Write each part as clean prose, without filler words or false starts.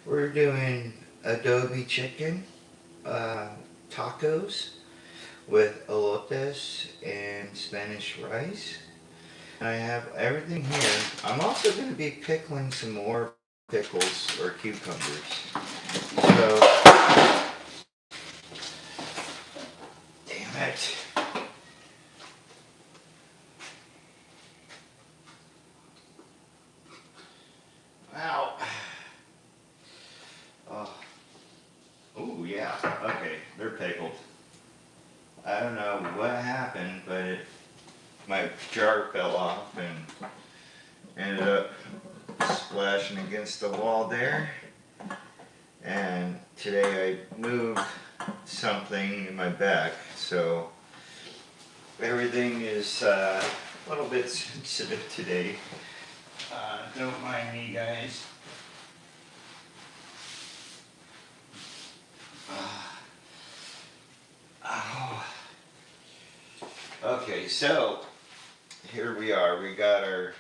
We're doing adobe chicken tacos with elotes and Spanish rice. I have everything here. I'm also going to be pickling some more pickles or cucumbers. So, damn it. Ow. Oh. Ooh, yeah. Okay, they're pickled. I don't know what happened, but my jar fell off and ended up splashing against the wall there. And today I moved something in my back, so everything is a little bit sensitive today. Don't mind me, guys. Oh. Okay, so here we are. We got our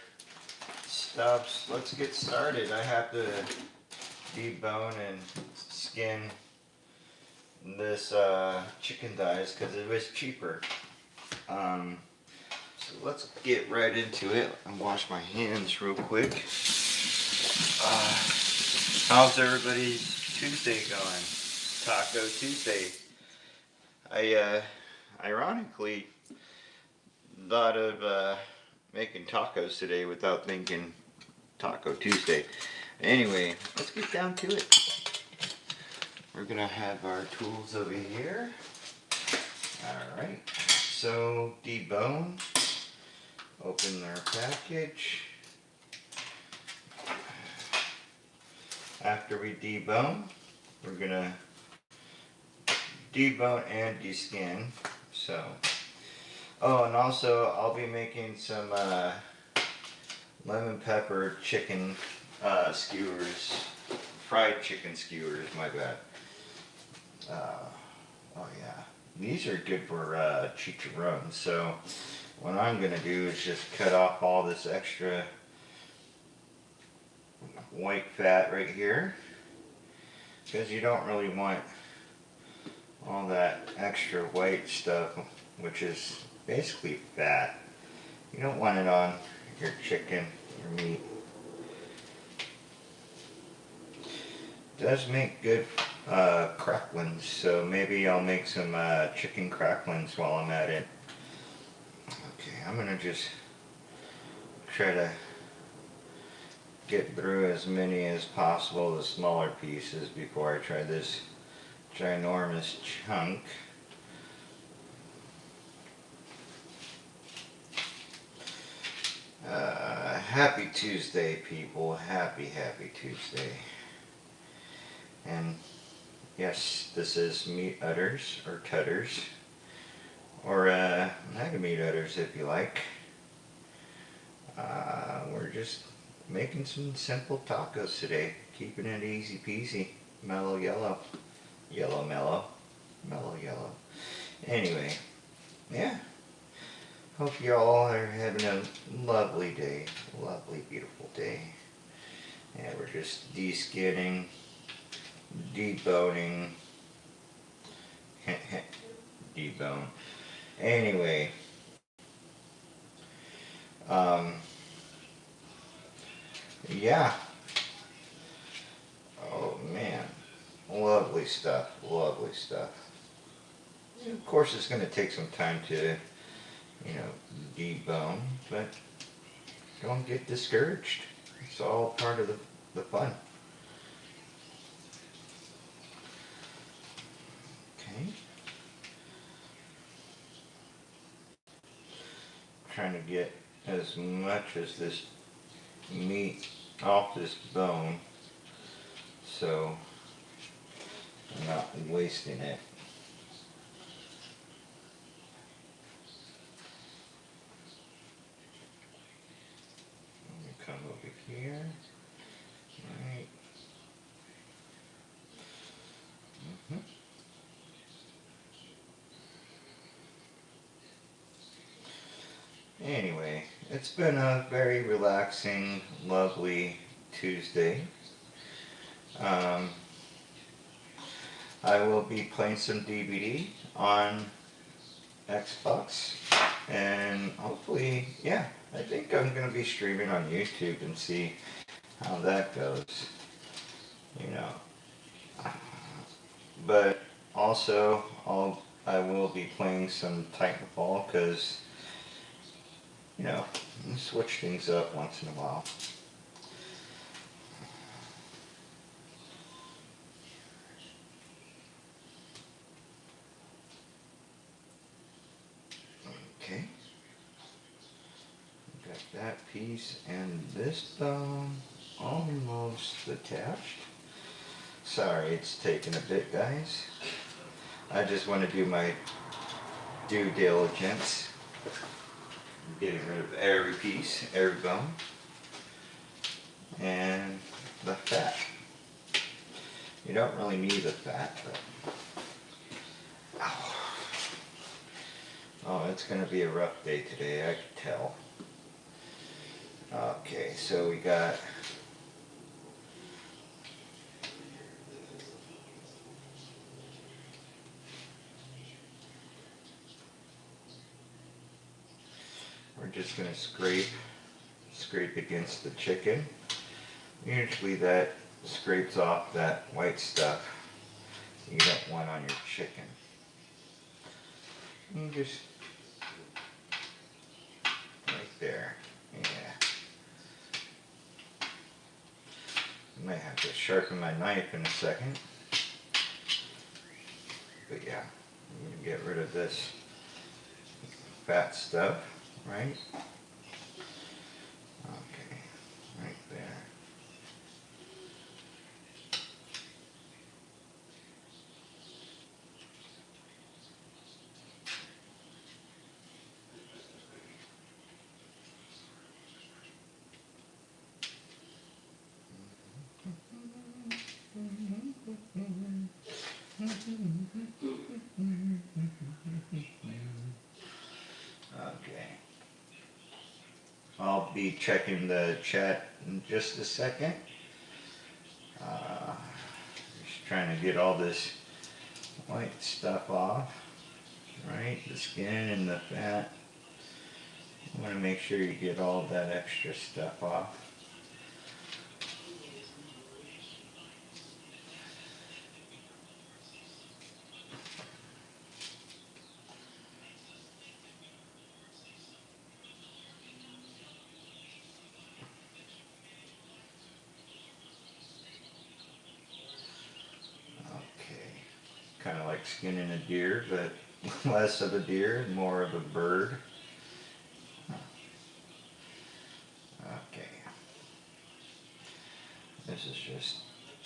stuffs. Let's get started. I have to debone and skin this chicken thighs because it was cheaper. So let's get right into it and wash my hands real quick. How's everybody's Tuesday going? Taco Tuesday. I ironically thought of making tacos today without thinking Taco Tuesday. Anyway, let's get down to it. We're gonna have our tools over here. Alright, so debone, open our package. After we debone, we're gonna debone and deskin. So, oh, and also I'll be making some lemon pepper chicken skewers, fried chicken skewers. My bad. Oh yeah, these are good for chicharron. So, what I'm gonna do is just cut off all this extra white fat right here, because you don't really want all that extra white stuff, which is basically fat. You don't want it on your chicken, your meat. It does make good cracklings, so maybe I'll make some chicken cracklings while I'm at it. Okay, I'm gonna just try to get through as many as possible, the smaller pieces, before I try this ginormous chunk. Happy Tuesday, people. Happy Tuesday. And yes, this is meat udders, or tutters, or Maga meat udders if you like. We're just making some simple tacos today, keeping it easy peasy, mellow yellow, yellow mellow, mellow yellow. Anyway, yeah. Hope you all are having a lovely day, lovely beautiful day. And we're just de-skinning, deboning, debone. Anyway, um, yeah. Oh man, lovely stuff, lovely stuff. And of course, it's going to take some time to, debone, but don't get discouraged. It's all part of the fun. Okay. Trying to get as much as this meat off this bone, so I'm not wasting it. Let me come over here. Right. Anyway, it's been a very relaxing, lovely Tuesday. Um, I will be playing some DVD on Xbox, and hopefully, yeah, I think I'm going to be streaming on YouTube and see how that goes, you know. But also, I will be playing some Titanfall because, you know, switch things up once in a while. Okay, got that piece and this thumb almost attached. Sorry, it's taking a bit, guys. I just want to do my due diligence. Getting rid of every piece, every bone, and the fat. You don't really need the fat, but ow. Oh, it's going to be a rough day today, I can tell. Okay, so we got we're just going to scrape against the chicken. Usually that scrapes off that white stuff you don't want on your chicken. You just right there. Yeah. I might have to sharpen my knife in a second. But yeah, I'm gonna get rid of this fat stuff, right? Okay, right there. Okay. I'll be checking the chat in just a second. Just trying to get all this white stuff off, right? The skin and the fat. You want to make sure you get all that extra stuff off. Okay. Kind of like skinning a deer, but less of a deer and more of a bird. Okay. This is just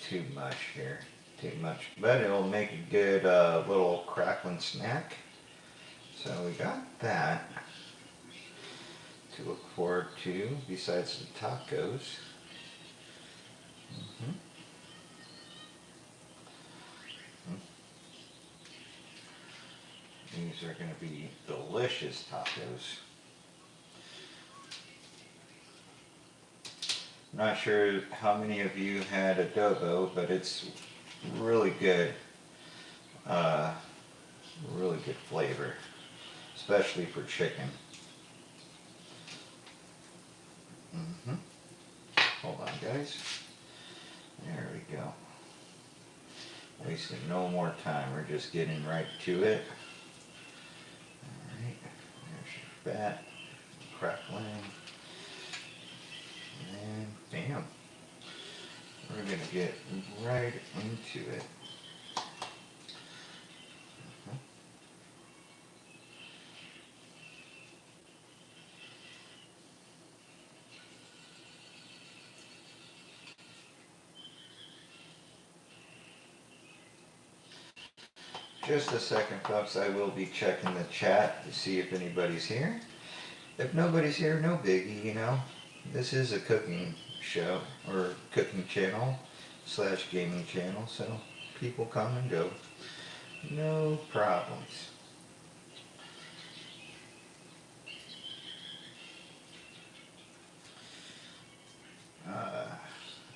too much here. Too much. But it'll make a good little crackling snack. So we got that to look forward to besides the tacos. Mm-hmm. These are going to be delicious tacos. I'm not sure how many of you had adobo, but it's really good. Really good flavor, especially for chicken. Mm-hmm. Hold on, guys. There we go. Wasting no more time. We're just getting right to it. Alright. There's your fat. Crackling. And bam. We're going to get right into it. Just a second, folks. I will be checking the chat to see if anybody's here. If nobody's here, no biggie, you know. This is a cooking show, or cooking channel, / gaming channel, so people come and go. No problems.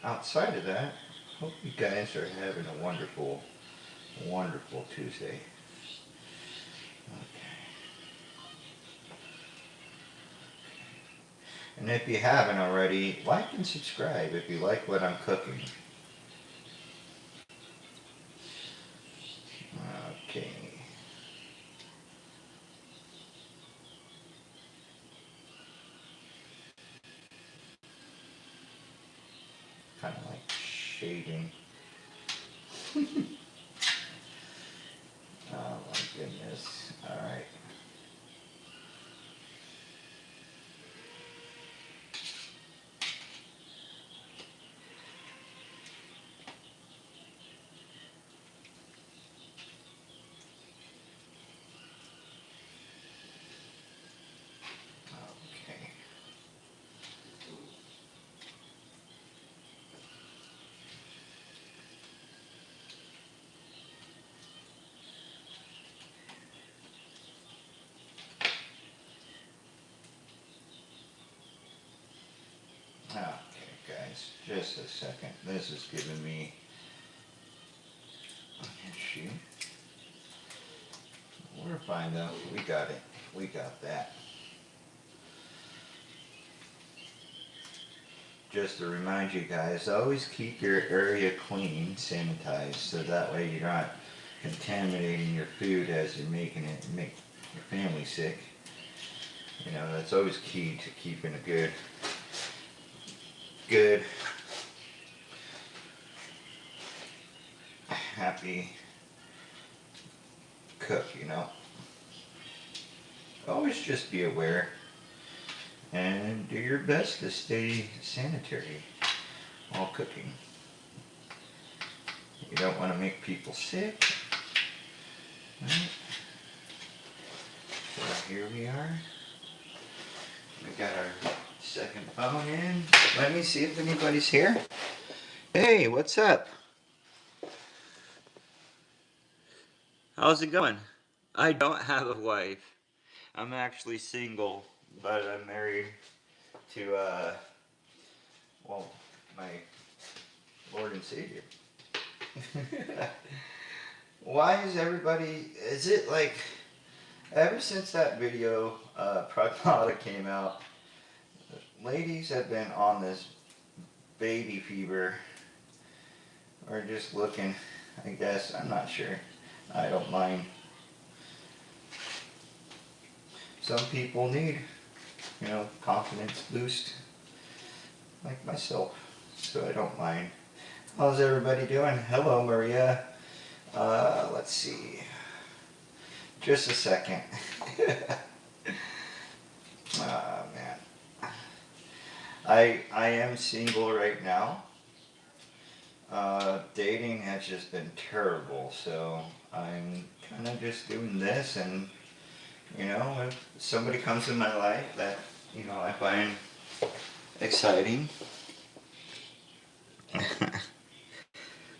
Outside of that, Hope you guys are having a wonderful, wonderful Tuesday. Okay. And if you haven't already, like and subscribe if you like what I'm cooking. Okay. Kind of like shading. Oh my goodness. Alright. Okay. Okay, guys, just a second. This is giving me an issue. We're fine though. We got it. We got that. Just to remind you guys, always keep your area clean, sanitized, so that way you're not contaminating your food as you're making it and make your family sick. You know, that's always key to keeping a good, happy cook, you know. Always just be aware and do your best to stay sanitary while cooking. You don't want to make people sick. Right? So here we are. We got our second phone in. Let me see if anybody's here. Hey, what's up? How's it going? I don't have a wife. I'm actually single, but I'm married to, well, my Lord and Savior. Why is everybody, is it like, ever since that video, Pragmata came out, ladies have been on this baby fever, or just looking, I guess, I'm not sure. I don't mind. Some people need, you know, confidence boost, like myself, so I don't mind. How's everybody doing? Hello, Maria. Let's see. Just a second. Oh, man. I am single right now. Dating has just been terrible, so I'm kind of just doing this, and you know, if somebody comes in my life that, you know, I find exciting.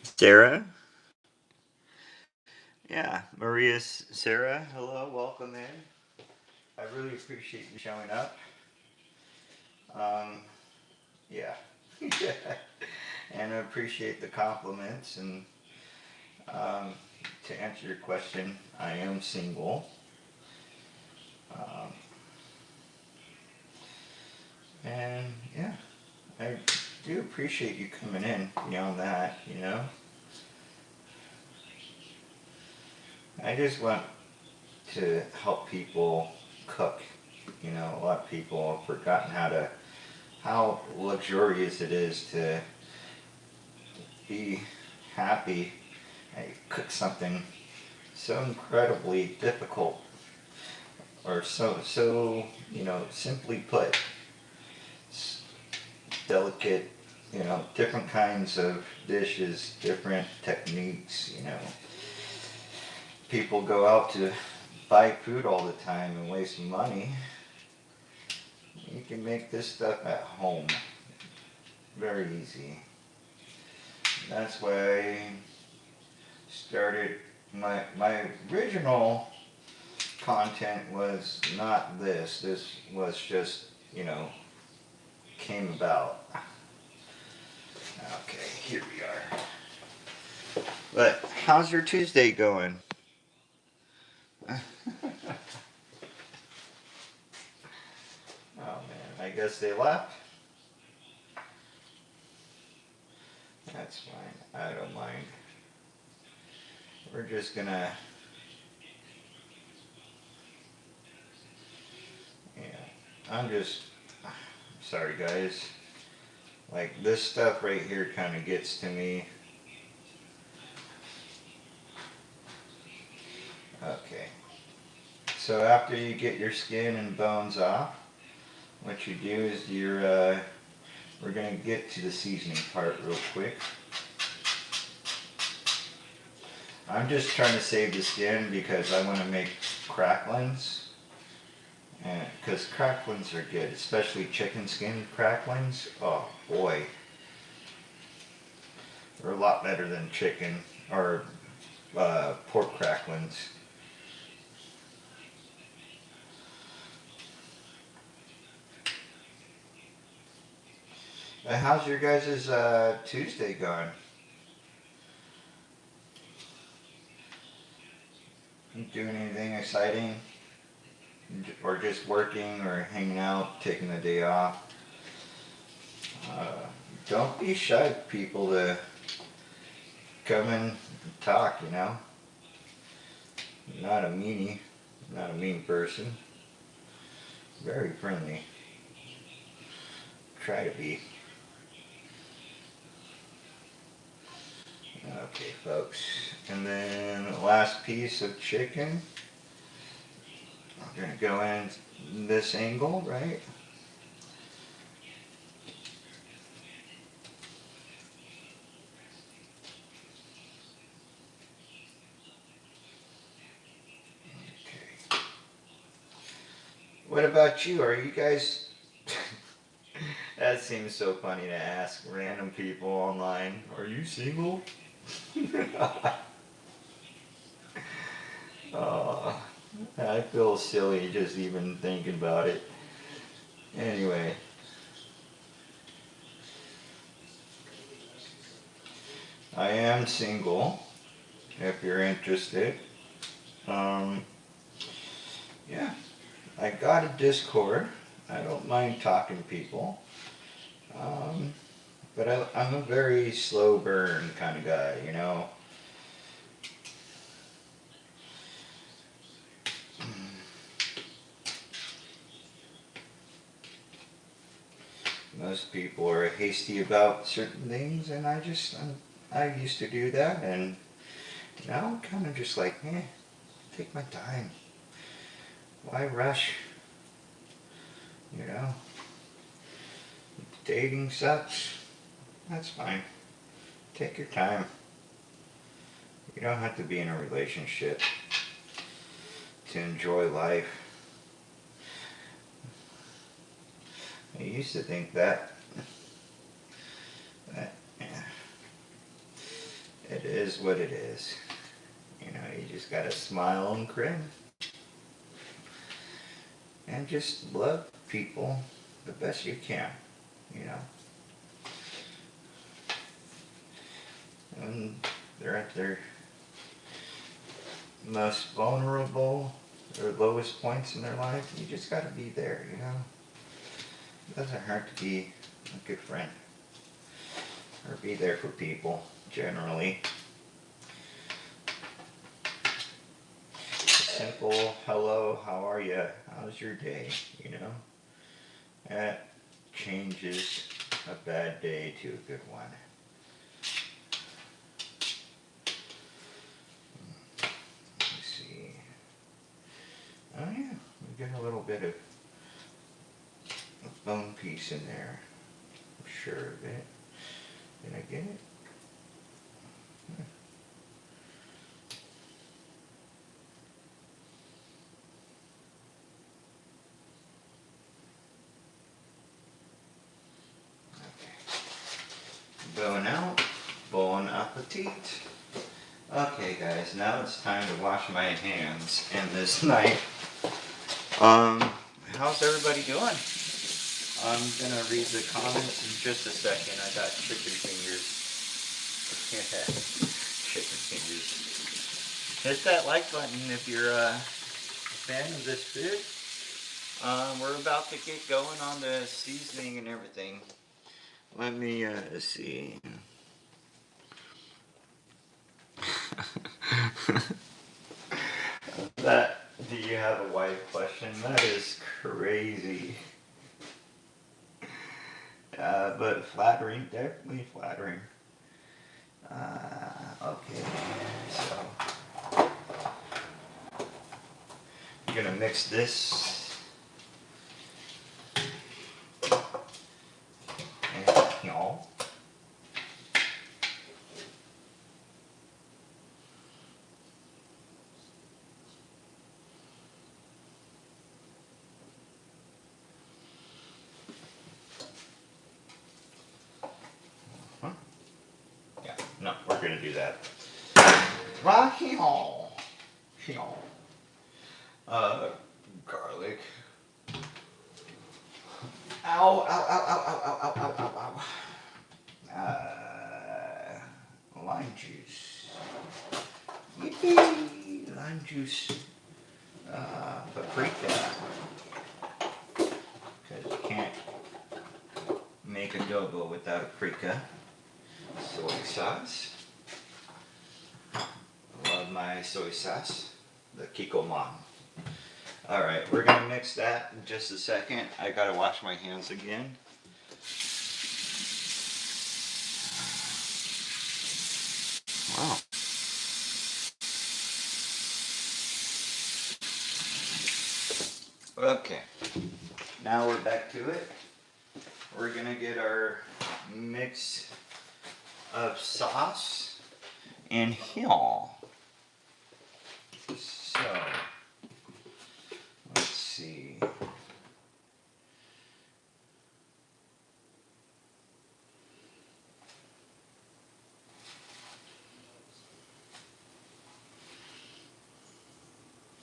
Sarah? Yeah, Maria's Sarah, hello, welcome in. I really appreciate you showing up. Yeah. And I appreciate the compliments, and to answer your question, I am single. And yeah, I do appreciate you coming in beyond that, you know. I just want to help people cook. You know, a lot of people have forgotten how luxurious it is to be happy and cook something so incredibly difficult, or so you know, simply put, delicate, you know, different kinds of dishes, different techniques, you know. People go out to buy food all the time and waste money. You can make this stuff at home. Very easy. That's why I started my original content was not this. This was just, you know, came about. Okay, here we are. But how's your Tuesday going? Oh man, I guess they left. That's fine. I don't mind. We're just gonna, yeah. I'm just, sorry guys. Like this stuff right here kind of gets to me. Okay. So after you get your skin and bones off, what you do is we're gonna get to the seasoning part real quick. I'm just trying to save the skin because I want to make cracklings. And because cracklings are good, especially chicken skin cracklings. Oh boy. They're a lot better than chicken or pork cracklings. How's your guys' Tuesday going? You doing anything exciting? Or just working or hanging out, taking the day off? Don't be shy, people, to come and talk, you know? Not a meanie, not a mean person. Very friendly. Try to be. Okay, folks. And then the last piece of chicken. I'm gonna go in this angle, right? Okay. What about you? Are you guys... That seems so funny to ask random people online. Are you single? Oh, I feel silly just even thinking about it. Anyway, I am single, if you're interested. Um, yeah, I got a Discord. I don't mind talking to people. But I'm a very slow burn kind of guy, you know. Most people are hasty about certain things, and I used to do that, and now I'm kind of just like, take my time. Why rush? You know, dating sucks. That's fine. Take your time. You don't have to be in a relationship to enjoy life. I used to think that. But yeah, it is what it is. You know, you just gotta smile and grin. And just love people the best you can, you know. And they're at their most vulnerable or lowest points in their life, you just gotta be there, you know. It doesn't hurt to be a good friend or be there for people generally. Simple hello, how are you? How's your day? You know, that changes a bad day to a good one. Let's see. Oh yeah, we got a little bit of a bone piece in there. I'm sure of it. Did I get it? Going out, bon appetit. Okay guys, now it's time to wash my hands and this knife. How's everybody doing? I'm gonna read the comments in just a second. I got chicken fingers. Yeah, chicken changes. Hit that like button if you're a fan of this food. We're about to get going on the seasoning and everything. Let me see. That, do you have a wife question? That is crazy. But flattering, definitely flattering. Okay, so I'm gonna mix this and y'all. Huh? Yeah, no, we're gonna do that. Garlic. Ow, ow, ow, ow, ow, ow, ow, ow, ow, ow. Lime juice. Yippee! Lime juice. Paprika. Because you can't make adobo without paprika. Soy sauce. Love my soy sauce. The Kikkoman. Alright, we're going to mix that in just a second. I gotta wash my hands again. Wow. Okay, now we're back to it. We're going to get our mix of sauce in here. So, let's see.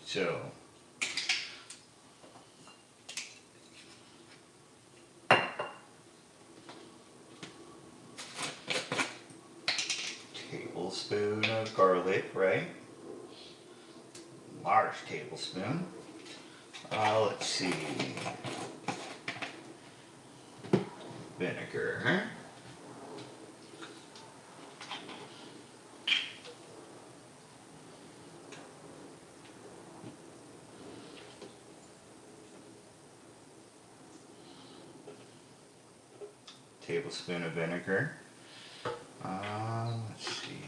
So, tablespoon of garlic, right? Large tablespoon. Let's see. Vinegar. Tablespoon of vinegar. Let's see.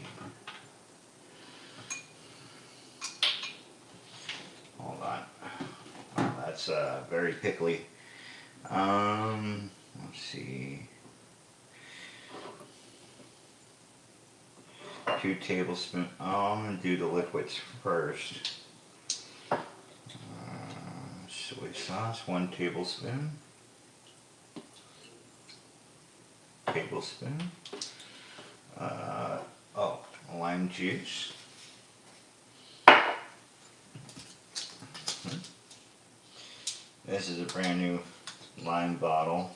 Hold on. Oh, that's very pickly. Let's see. 2 tablespoons. Oh, I'm going to do the liquids first. Soy sauce, 1 tablespoon. Tablespoon. Lime juice. This is a brand new lime bottle,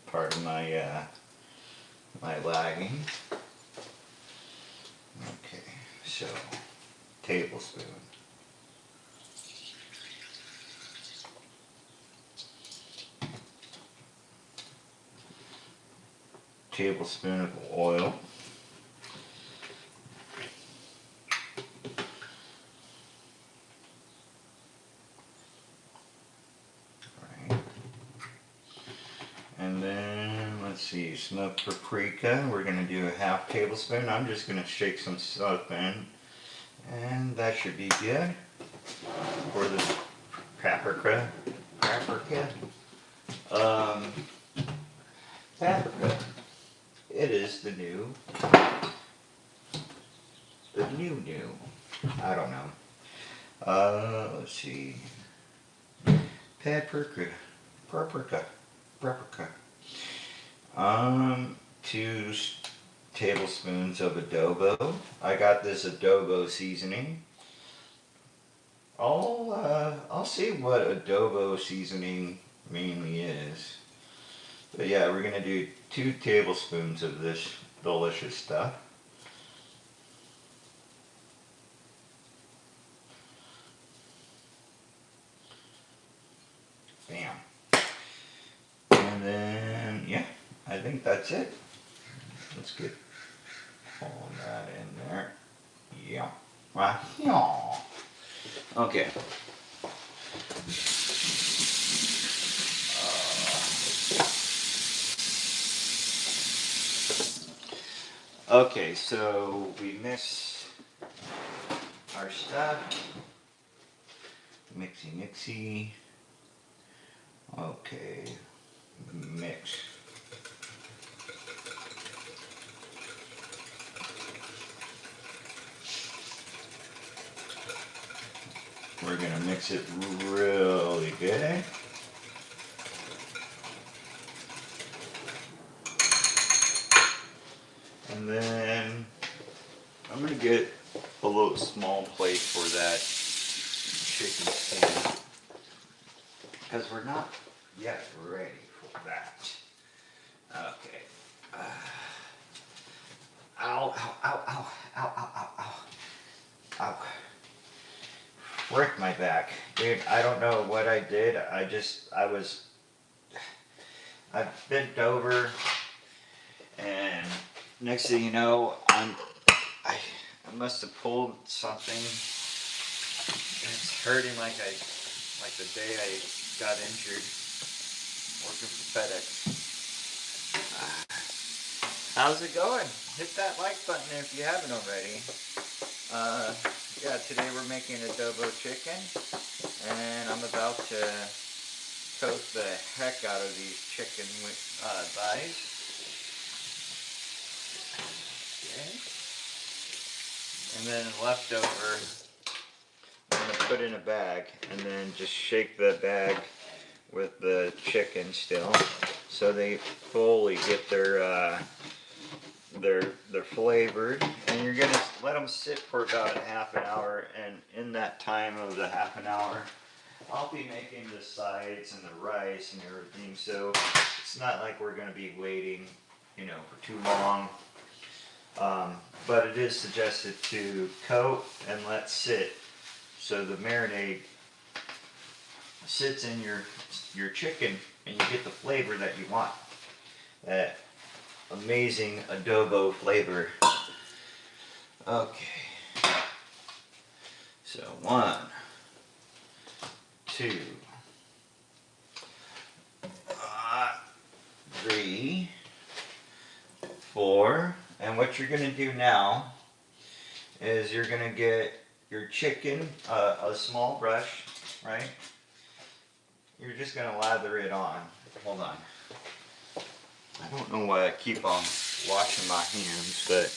part of my my lagging. Okay, so tablespoon. Tablespoon of oil. And then, let's see, smoked paprika. We're going to do a 1/2 tablespoon. I'm just going to shake some stuff in. And that should be good for the paprika. Paprika. Paprika. It is the new. I don't know. Let's see. Paprika. 2 tablespoons of adobo. I got this adobo seasoning. I'll see what adobo seasoning mainly is. But yeah, we're gonna do 2 tablespoons of this delicious stuff. think that's it. Let's get all that in there. Yeah. Right. Yeah. Okay. Okay, so we mix our stuff. Mixy, mixy. Okay, mix. We're gonna mix it really good. And then I'm gonna get a little small plate for that chicken skin because we're not yet ready for that. Okay. Ow, ow, ow, ow, ow, ow, ow, ow. Ow. Frick my back. Dude, I don't know what I did. I bent over and next thing you know, I must have pulled something. It's hurting like the day I got injured working for FedEx. How's it going? Hit that like button if you haven't already. Yeah, today we're making adobo chicken, and I'm about to toast the heck out of these chicken thighs. Okay. And then leftover, I'm going to put in a bag, and then just shake the bag with the chicken still, so they fully get their flavored, and you're gonna let them sit for about a half an hour, and in that time of the half an hour I'll be making the sides and the rice and everything, so it's not like we're gonna be waiting for too long, but it is suggested to coat and let sit so the marinade sits in your chicken and you get the flavor that you want, that amazing adobo flavor. Okay, so 1, 2, 3, 4, and what you're going to do now is you're going to get your chicken, a small brush, right? You're just going to lather it on. Hold on. I don't know why I keep on washing my hands, but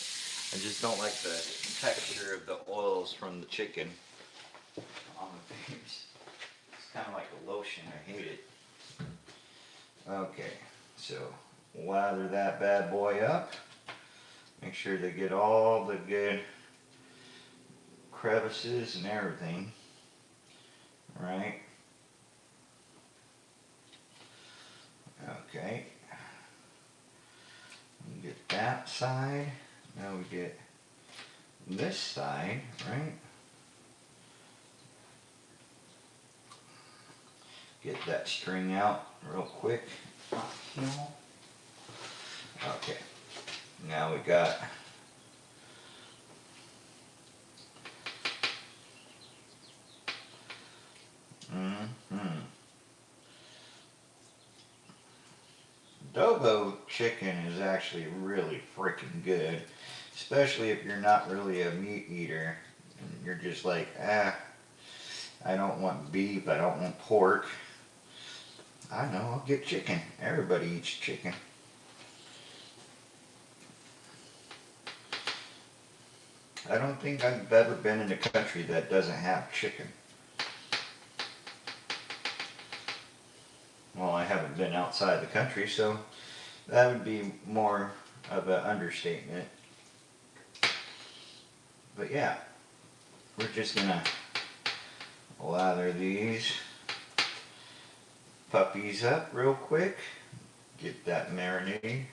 I just don't like the texture of the oils from the chicken on the face. It's kind of like a lotion. I hate it. Okay, so lather that bad boy up. Make sure they get all the good crevices and everything. Right? Okay. We get that side. Now we get this side, right? Get that string out real quick. Okay. Now we got adobo chicken is actually really freaking good, especially if you're not really a meat eater and you're just like, I don't want beef, I don't want pork. I know, I'll get chicken. Everybody eats chicken. I don't think I've ever been in a country that doesn't have chicken. Well, I haven't been outside the country, so that would be more of an understatement. But yeah, we're just gonna lather these puppies up real quick. Get that marinade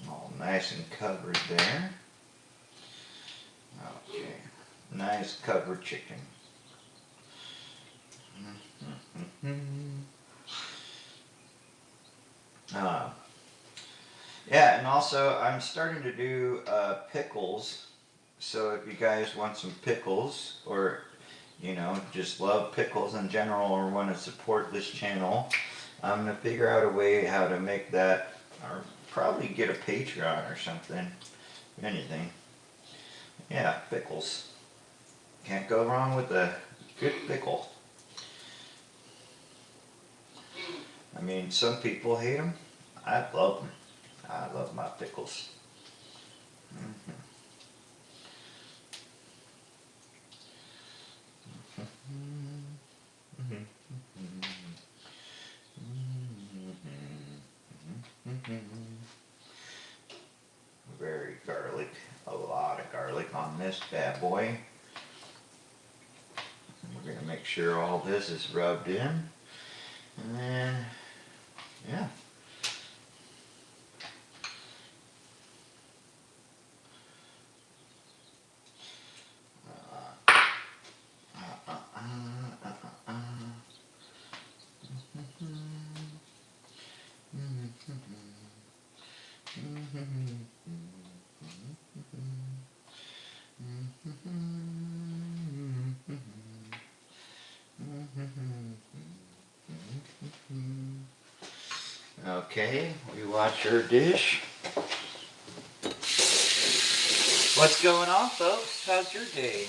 all nice and covered there. Okay, nice covered chicken. Yeah, and also I'm starting to do pickles. So if you guys want some pickles, or just love pickles in general, or want to support this channel, I'm gonna figure out a way how to make that, or probably get a Patreon or something. Anything. Yeah, pickles. Can't go wrong with a good pickle. I mean, some people hate them. I love them. I love my pickles. Mhm. Very garlic. A lot of garlic on this bad boy. We're going to make sure all this is rubbed in. And then, yeah. Okay, we watch our dish. What's going on, folks? How's your day?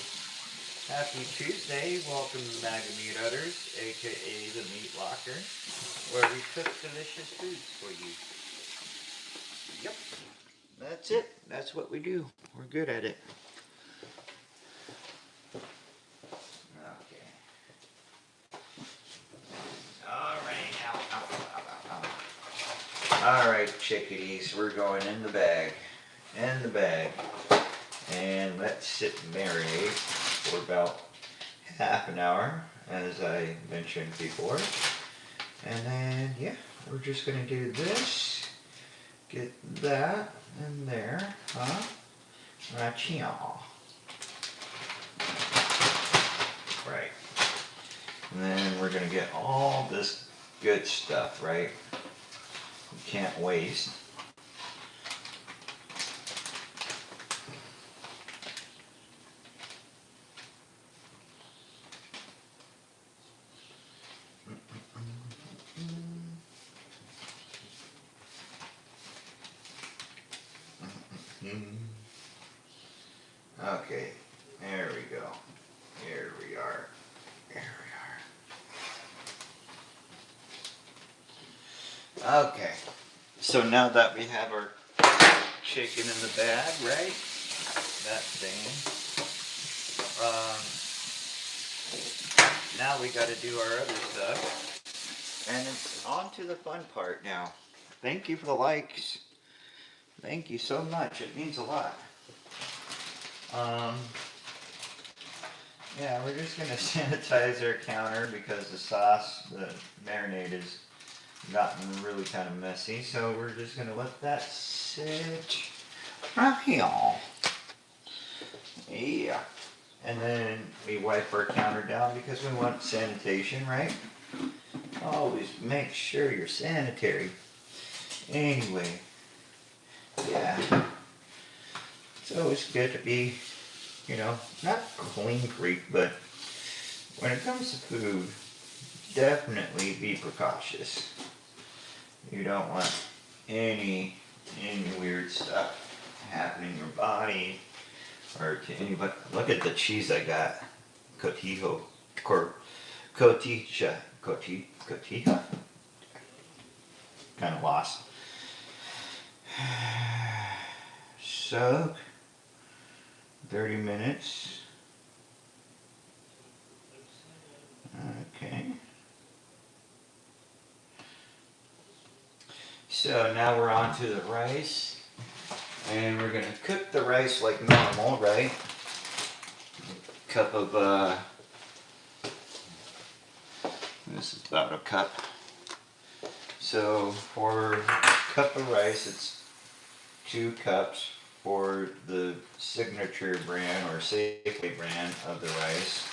Happy Tuesday. Welcome to Maga Udders, aka the Meat Locker, where we cook delicious foods for you. Yep, that's it. That's what we do. We're good at it. Okay. Alright, ow, ow, ow, ow, ow. Alright, chickadees, we're going in the bag. In the bag. And let's sit and marinate for about half an hour, as I mentioned before. And then, yeah, we're just going to do this. Get that in there, huh? Right here. Right. And then we're going to get all this good stuff, right? We can't waste. Okay, there we go. Here we are. Here we are. Okay, so now that we have our chicken in the bag, right? That thing. Now we got to do our other stuff. And it's on to the fun part now. Thank you for the likes. Thank you so much. It means a lot. Yeah, we're just going to sanitize our counter because the sauce, the marinade has gotten really kind of messy. So we're just going to let that sit right here. Yeah. And then we wipe our counter down because we want sanitation, right? Always make sure you're sanitary. Anyway, yeah. It's always good to be, not clean freak, but when it comes to food, definitely be precautious. You don't want any weird stuff happening in your body or to anybody. Look at the cheese I got. Cotija. Cotija. Kind of lost. Soak 30 minutes. Okay. So now we're on to the rice. And we're going to cook the rice like normal, right? Cup of, this is about a cup. So for a cup of rice, it's 2 cups for the signature brand or Safeway brand of the rice.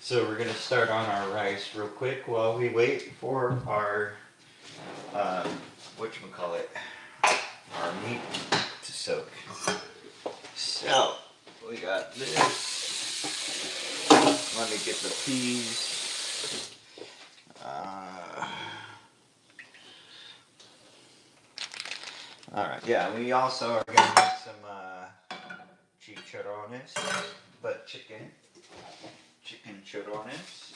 So we're going to start on our rice real quick while we wait for our whatchamacallit, our meat to soak. So, we got this. Let me get the peas. Alright, yeah, we also are going to make some chicharrones, but chicken chicharrones.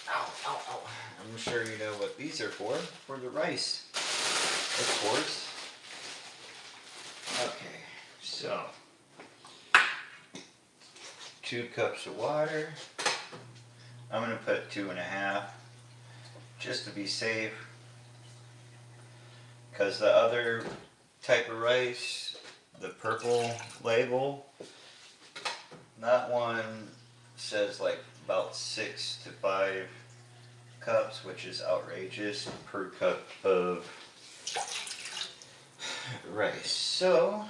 Ow, ow, ow. I'm sure you know what these are for the rice, of course. Okay, so 2 cups of water. I'm going to put 2.5 just to be safe, because the other type of rice, the purple label, that one says like about 6 to 5 cups, which is outrageous per cup of rice. So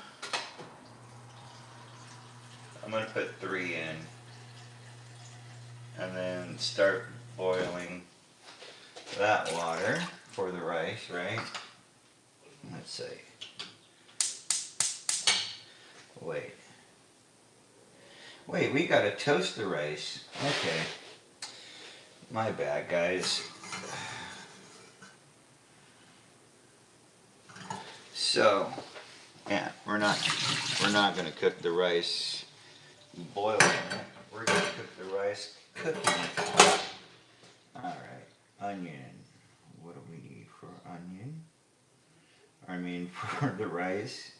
I'm going to put 3 in and then start boiling that water for the rice, right? Let's see. Wait, we gotta toast the rice. Okay. My bad, guys. So, yeah, we're not gonna cook the rice boiling it. We're gonna cook the rice cooking it. Alright, onion. What do we need for onion? I mean for the rice.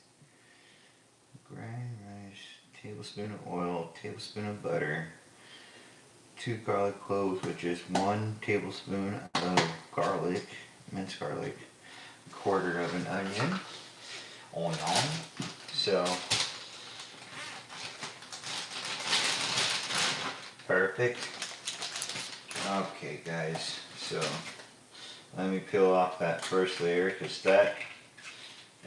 Grind rice, tablespoon of oil, tablespoon of butter, 2 garlic cloves, which is 1 tablespoon of garlic, minced garlic, 1/4 of an onion. So, perfect. Okay, guys, so let me peel off that first layer, because that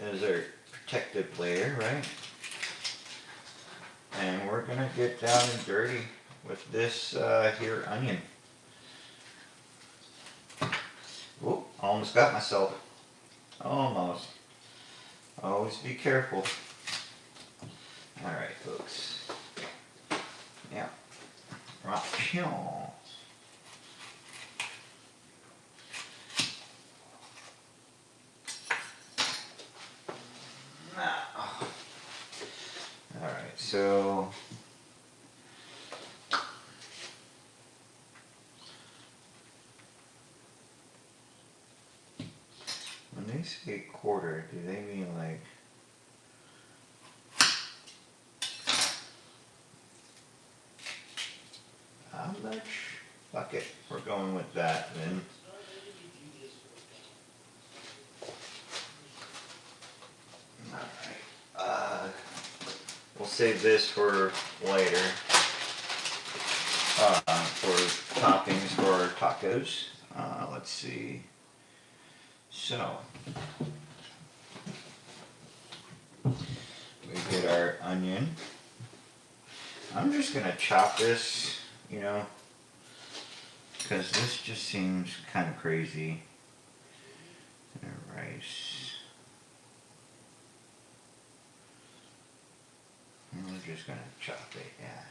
is our protective layer, right? And we're gonna get down and dirty with this here onion. Whoop, almost got myself. Almost. Always be careful. Alright, folks. Yeah. Right. Alright, so when they say 1/4, do they mean like how much? Fuck it, we're going with that then. Alright, we'll save this for later, for toppings for our tacos. Let's see. So, we get our onion. I'm just gonna chop this, you know, because this just seems kind of crazy. And rice. And we're just gonna chop it, yeah.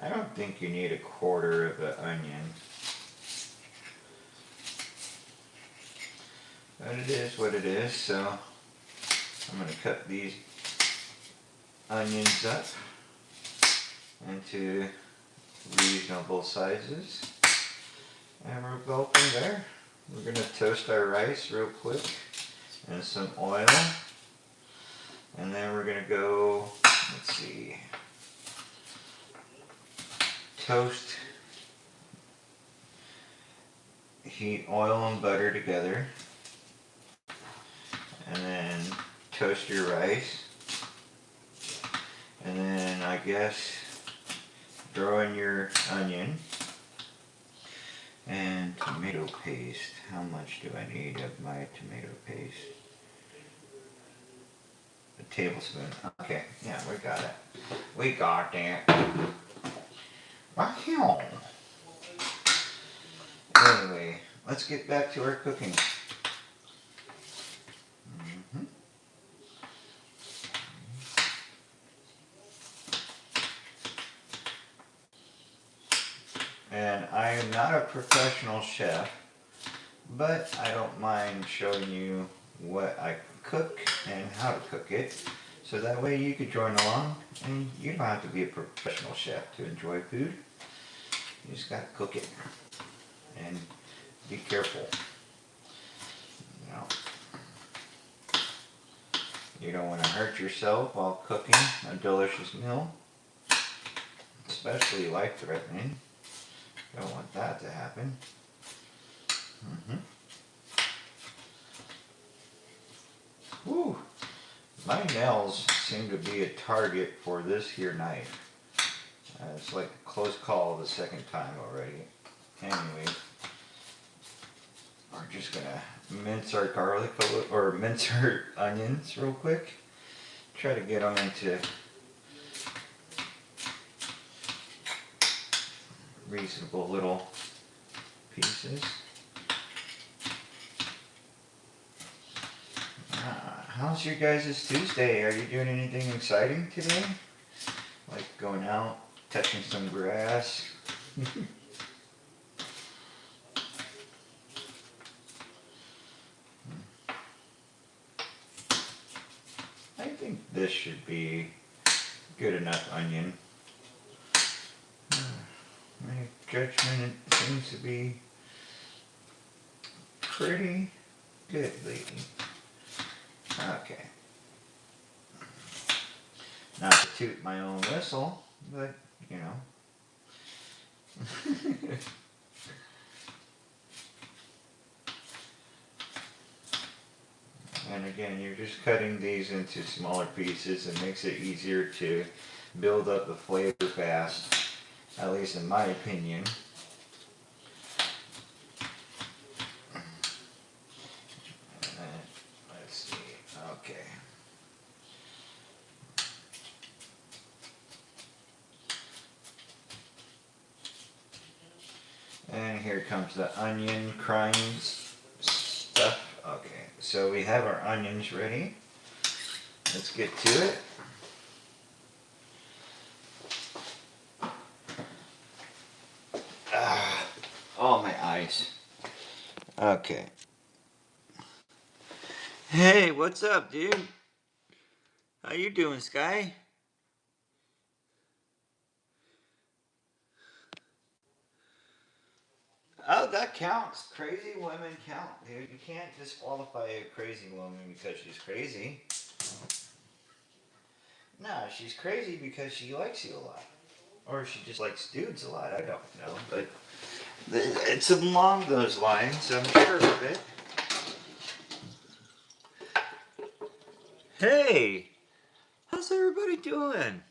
I don't think you need 1/4 of an onion. But it is what it is, so I'm going to cut these onions up into reasonable sizes. And we'll go from there. We're going to toast our rice real quick in some oil. And then we're going to go, let's see, toast, heat oil and butter together. And then toast your rice. And then I guess throw in your onion and tomato paste. How much do I need of my tomato paste? tablespoon. Okay, yeah, we got it. We got that. Wow. Anyway, let's get back to our cooking. Mm-hmm. And I am not a professional chef, but I don't mind showing you what I cook and how to cook it. So that way you could join along and you don't have to be a professional chef to enjoy food. You just gotta cook it and be careful. You know, you don't want to hurt yourself while cooking a delicious meal, especially life-threatening. Don't want that to happen. Mm-hmm. Whew. My nails seem to be a target for this here knife. It's like a close call the second time already. Anyway, we're just gonna mince our garlic or mince our onions real quick. Try to get them into reasonable little pieces. How's your guys' Tuesday? Are you doing anything exciting today? Like going out, touching some grass? I think this should be good enough onion. My judgment seems to be pretty good lately. Okay. Not to toot my own whistle, but you know. And again, you're just cutting these into smaller pieces. It makes it easier to build up the flavor fast, at least in my opinion. Let's see, okay. And here comes the onion crimes stuff. Okay, so we have our onions ready. Let's get to it. Oh, my eyes. Okay. Hey, what's up, dude? How you doing, Sky? Oh, that counts. Crazy women count, dude. You can't disqualify a crazy woman because she's crazy. No, she's crazy because she likes you a lot. Or she just likes dudes a lot. I don't know. But it's along those lines. I'm sure of it. Hey, how's everybody doing?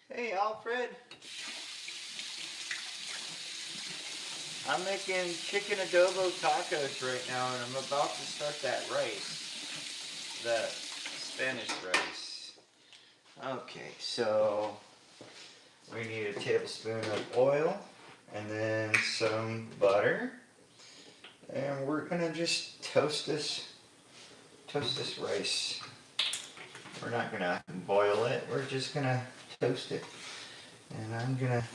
Hey, Alfred. I'm making chicken adobo tacos right now, and I'm about to start that rice, the Spanish rice. Okay, so we need a tablespoon of oil, and then some butter, and we're gonna just toast this rice. We're not gonna boil it. We're just gonna toast it, and I'm gonna.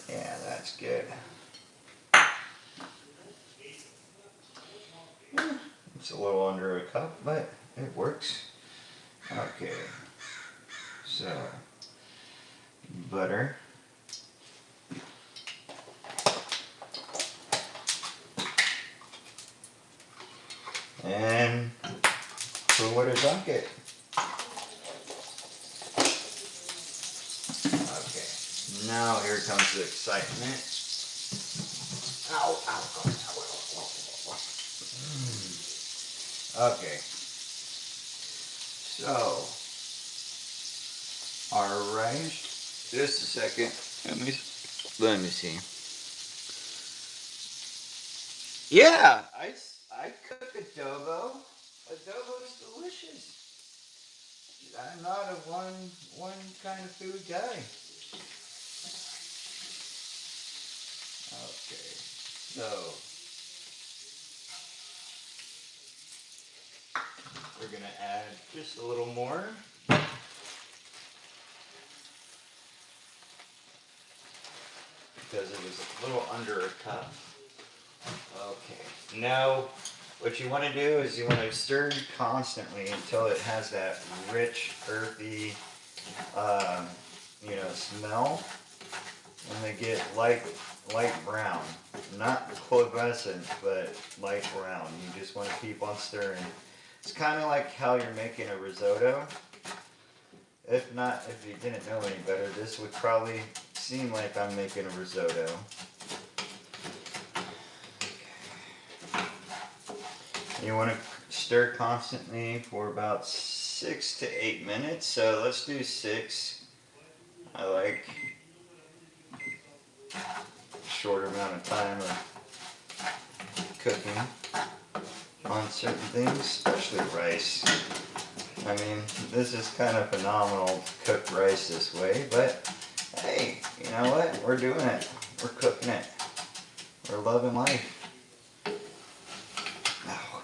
Yeah, that's good. It's a little under a cup, but it works. Okay, so butter. And who would have dunk it? Okay, now here comes the excitement. Ow, ow, ow, ow, ow, ow. Okay, so our rice. Just a second. Let me see. Yeah, I cook adobo. Adobo's delicious. I'm not a one kind of food guy. Okay, so we're gonna add just a little more. Because it was a little under a cup. Okay, now what you want to do is you want to stir constantly until it has that rich, earthy, um, smell, and they get light brown, not fluorescent, but light brown. You just want to keep on stirring. It's kind of like how you're making a risotto. If not, if you didn't know any better, this would probably seem like I'm making a risotto. You want to stir constantly for about 6 to 8 minutes. So let's do 6. I like a shorter amount of time of cooking on certain things, especially rice. I mean, this is kind of phenomenal to cook rice this way, but hey, you know what? We're doing it. We're cooking it. We're loving life. Oh.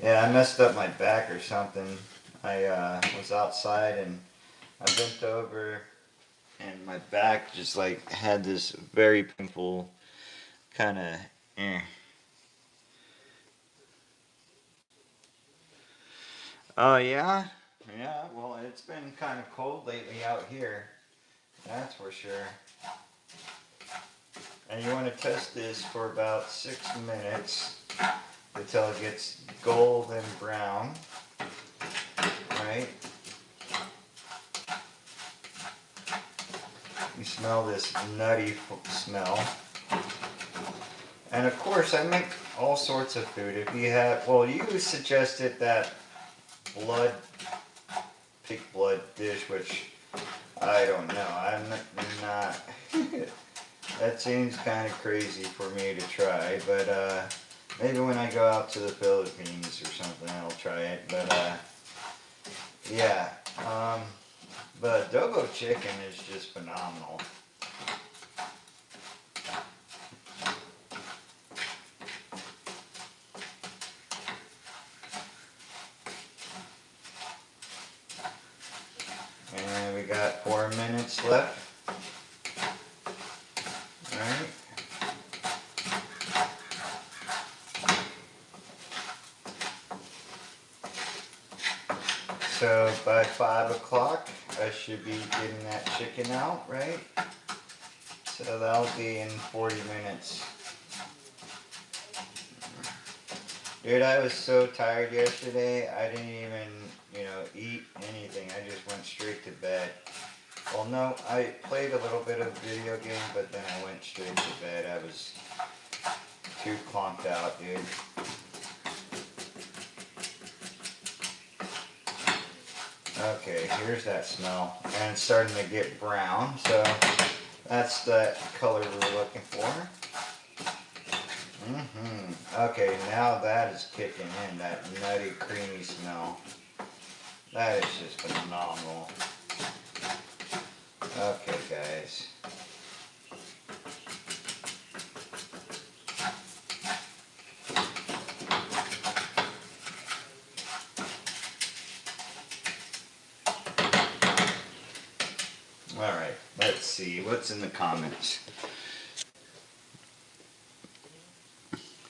Yeah, I messed up my back or something. I was outside and I bent over and my back just like had this very painful kind of Oh yeah? Yeah, well it's been kind of cold lately out here. That's for sure. And you want to test this for about 6 minutes until it gets golden brown, right? You smell this nutty smell. And of course, I make all sorts of food. If you have, well, you suggested that blood, pig blood dish, which I don't know. I'm not. That seems kind of crazy for me to try, but maybe when I go out to the Philippines or something, I'll try it. But yeah, but adobo chicken is just phenomenal. And we got 4 minutes left. Alright. So by 5 o'clock, I should be getting that chicken out, right? So that'll be in 40 minutes. Dude, I was so tired yesterday, I didn't even, eat anything. I just went straight to bed. Well, no, I played a little bit of video game, but then I went straight to bed. I was too conked out, dude. Okay, here's that smell. And it's starting to get brown, so that's the color we're looking for. Okay, now that is kicking in, that nutty, creamy smell. That is just phenomenal. Okay, guys. Alright, let's see. What's in the comments?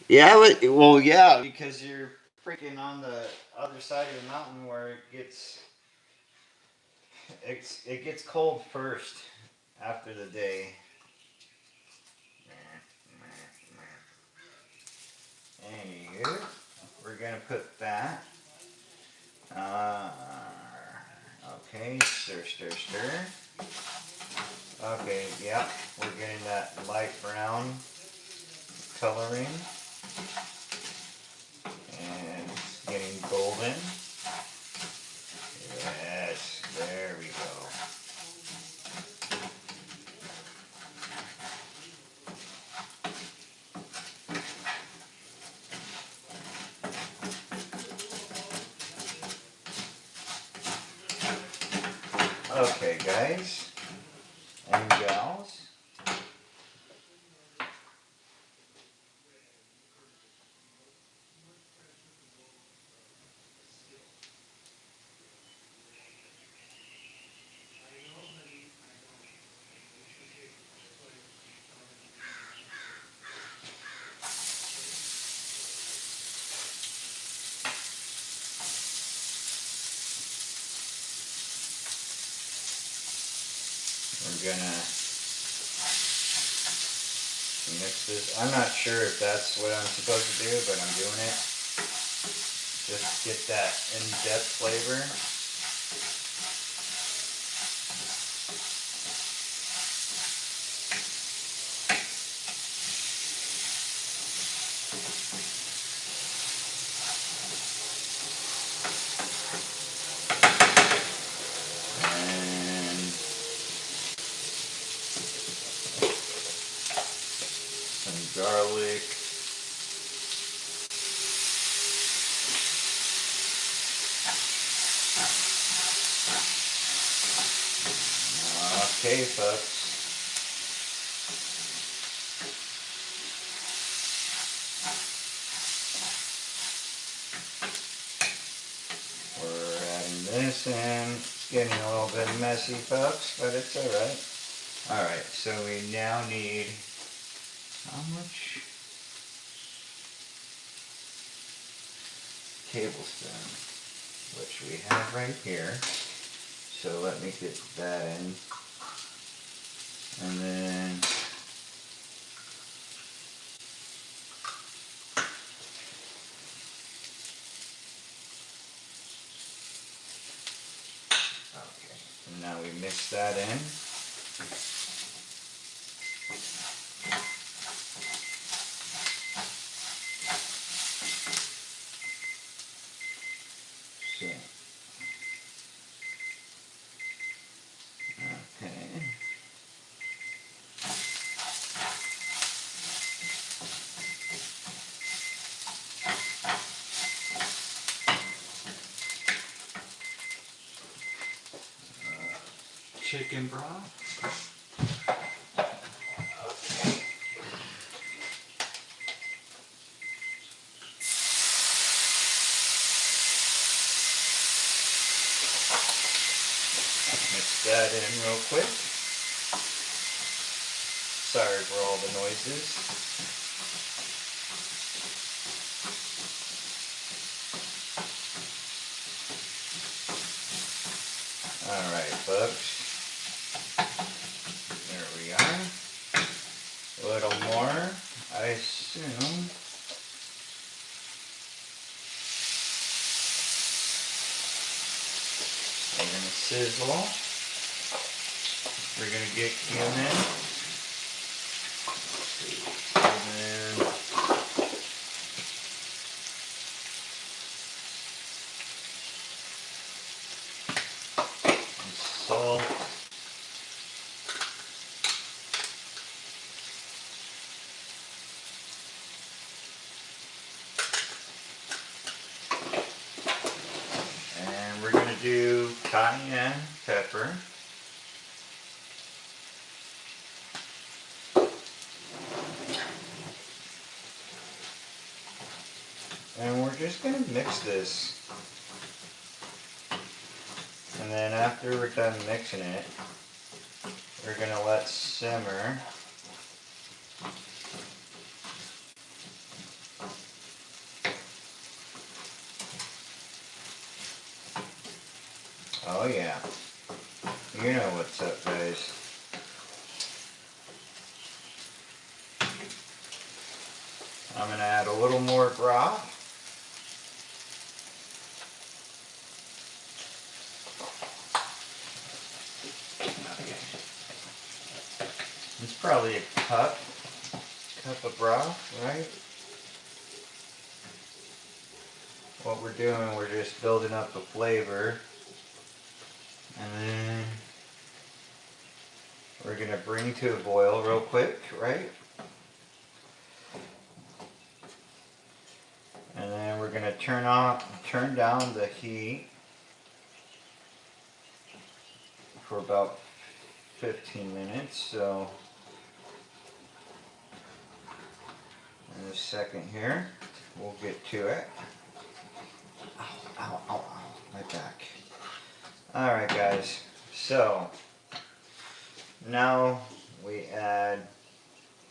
Yeah, well, yeah, because you're freaking on the other side of the mountain where it gets cold first after the day. Anywho, we're gonna put that. Okay, stir, stir, stir. Okay, yeah, we're getting that light brown coloring. And it's getting golden. Yes, there we go. Okay, guys and gals. We're gonna mix this. I'm not sure if that's what I'm supposed to do, but I'm doing it. Just get that in-depth flavor. And some garlic. Okay, folks. We're adding this in. It's getting a little bit messy, folks, but it's alright. Alright, so we now need how much? Tablespoon, which we have right here. So let me get that in. And then okay. And now we mix that in. So, okay. Chicken broth. Mix that in real quick. Sorry for all the noises. Alright, folks. There we are. A little more, I assume. We're going to sizzle. We're going to get cumin. And then salt. And we're going to do cayenne pepper. And we're just going to mix this. And then after we're done mixing it, we're going to let simmer. Oh yeah. You know what's up, guys. I'm going to add a little more broth. It's probably a cup of broth, right? What we're doing, we're just building up the flavor. And then we're going to bring to a boil real quick, right? And then we're going to turn down the heat for about 15 minutes, so in a second here, we'll get to it. Ow, ow, ow, ow, my back. Alright guys, so now we add,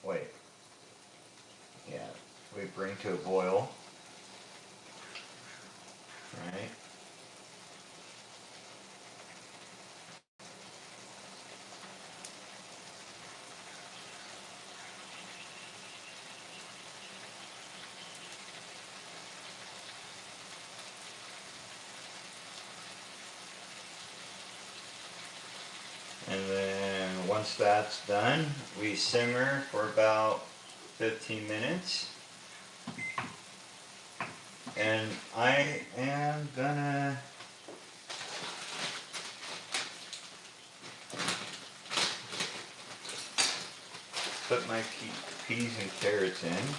we bring to a boil, right? And then once that's done, we simmer for about 15 minutes. And I am gonna put my peas and carrots in.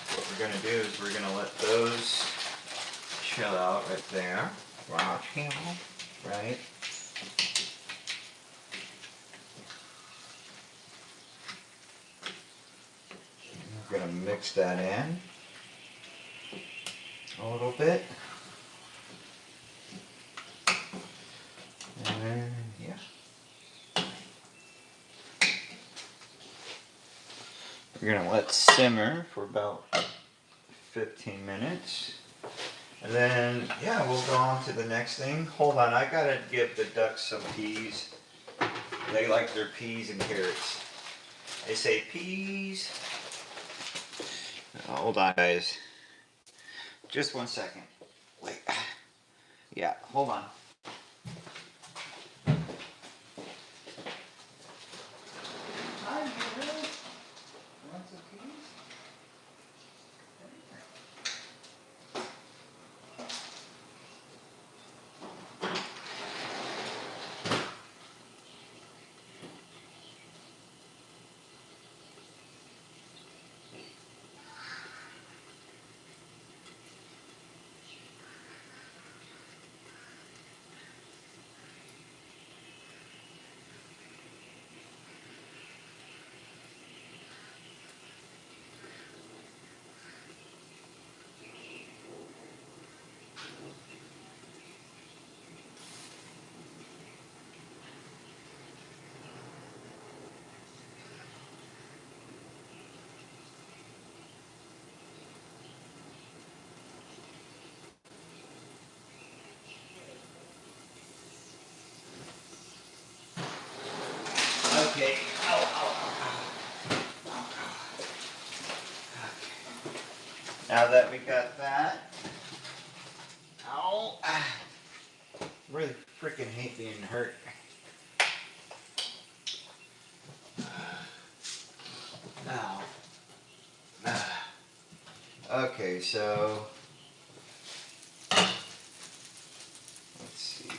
What we're gonna do is we're gonna let those chill out right there. Wow, chill, right? We're gonna mix that in a little bit. And then, yeah. We're gonna let simmer for about 15 minutes. And then, yeah, we'll go on to the next thing. Hold on, I gotta give the ducks some peas. They like their peas and carrots. They say peas. Hold on, guys. Just 1 second. Wait. Yeah, hold on. Hi, Peter. Want some peas? Okay. Ow, ow, ow, ow. Okay. Now that we got that, ow, really freaking hate being hurt. Ow. Okay, so let's see.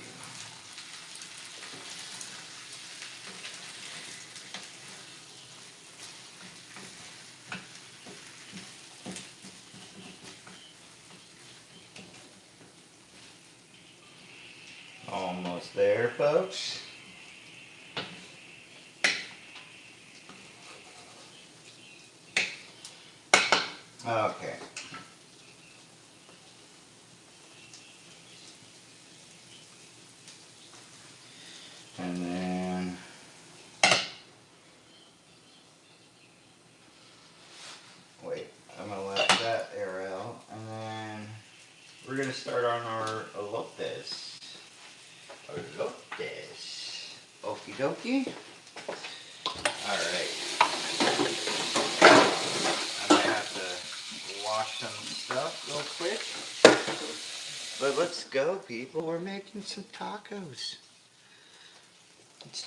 Almost there, folks. Okay. And then wait, I'm gonna let that air out, and then we're gonna start on our elotes. Elotes. Okie dokie. Alright. I might have to wash some stuff real quick. But let's go, people. We're making some tacos. It's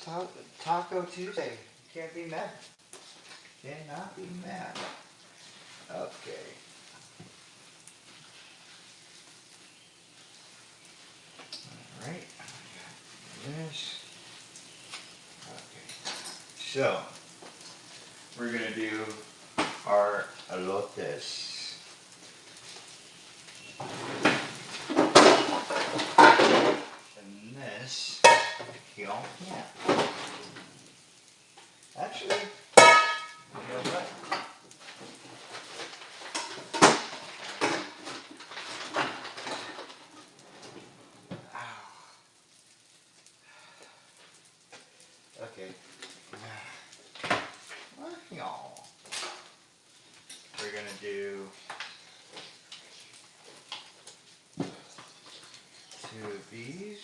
Taco Tuesday. Can't be mad. Cannot be mad. Okay. Alright. This. Okay. So, we're going to do our elotes. these.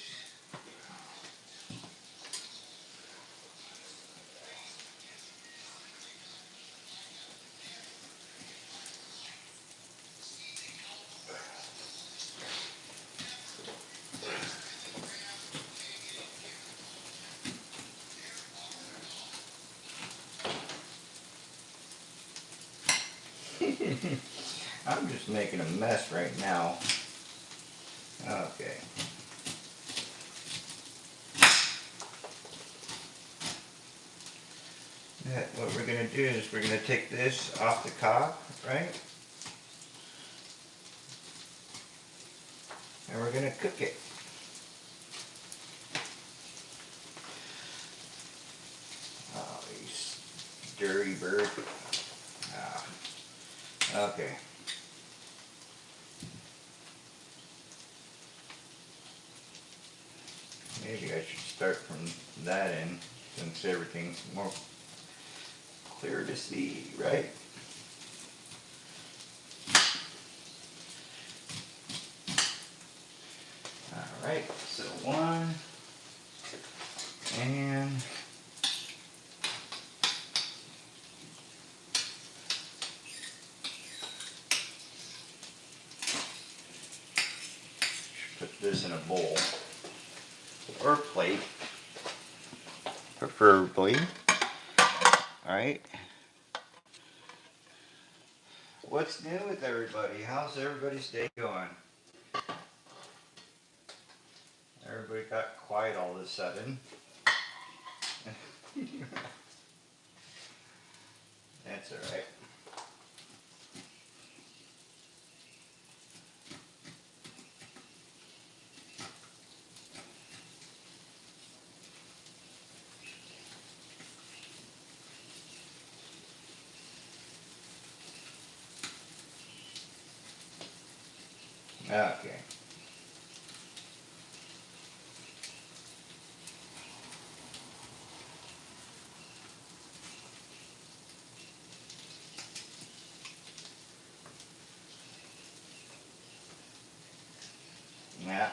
I'm just making a mess right now. Okay. What we're going to do is we're going to take this off the cob, right? And we're going to cook it. Oh, you dirty bird. Ah. Okay. Maybe I should start from that end since everything's more clear to see, right? Alright, so one, and put this in a bowl or plate, preferably. Alright. What's new with everybody? How's everybody's day going? Everybody got quiet all of a sudden. That's alright. Okay. Yeah.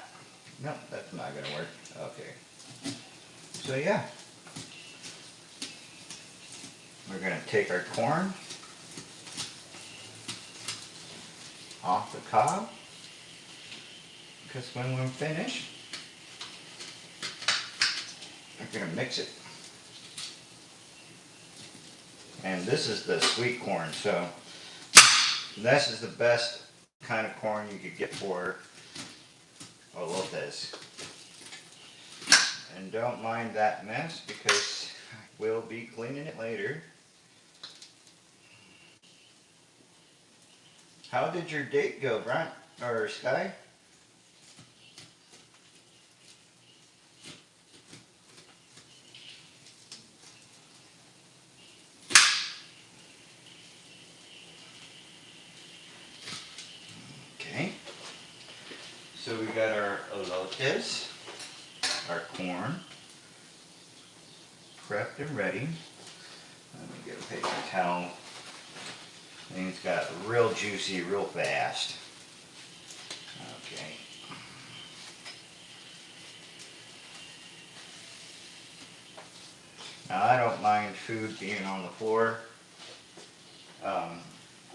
No, that's not gonna work. Okay. So yeah. We're gonna take our corn off the cob, because when we're finished, we're gonna mix it. And this is the sweet corn, so this is the best kind of corn you could get for elotes. And don't mind that mess because we'll be cleaning it later. How did your date go, Brent? Or Sky? Okay. So we got our elotes, our corn, prepped and ready. Let me get a paper towel. Things got real juicy real fast. Okay. Now I don't mind food being on the floor,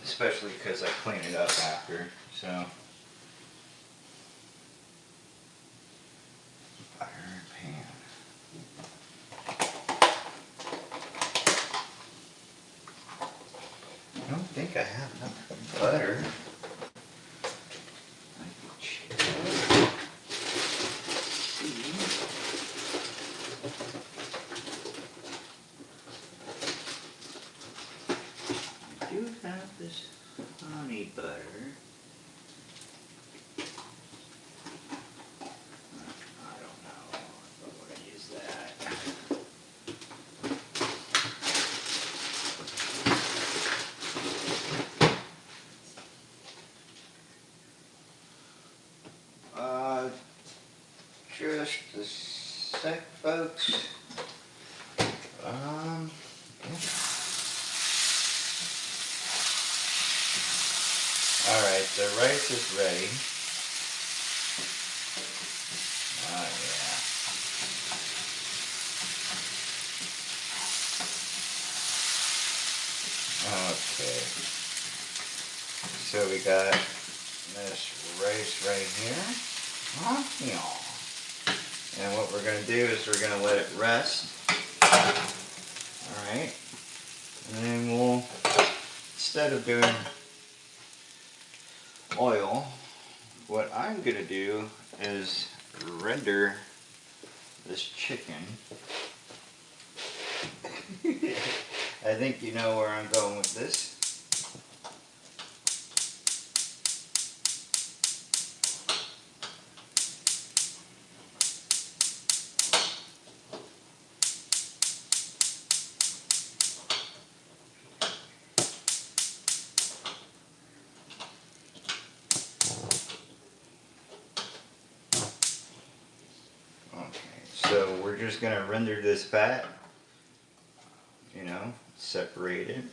especially because I clean it up after. So, fire pan. I don't think I have enough butter. I do have this honey butter. I don't know if I want to use that. Just a sec, folks. Yeah. Alright, the rice is ready. So we got this rice right here. And what we're going to do is we're going to let it rest. Alright. And then we'll, instead of doing oil, what I'm going to do is render this chicken. I think you know where I'm going with this. So we're just going to render this fat, you know, separated.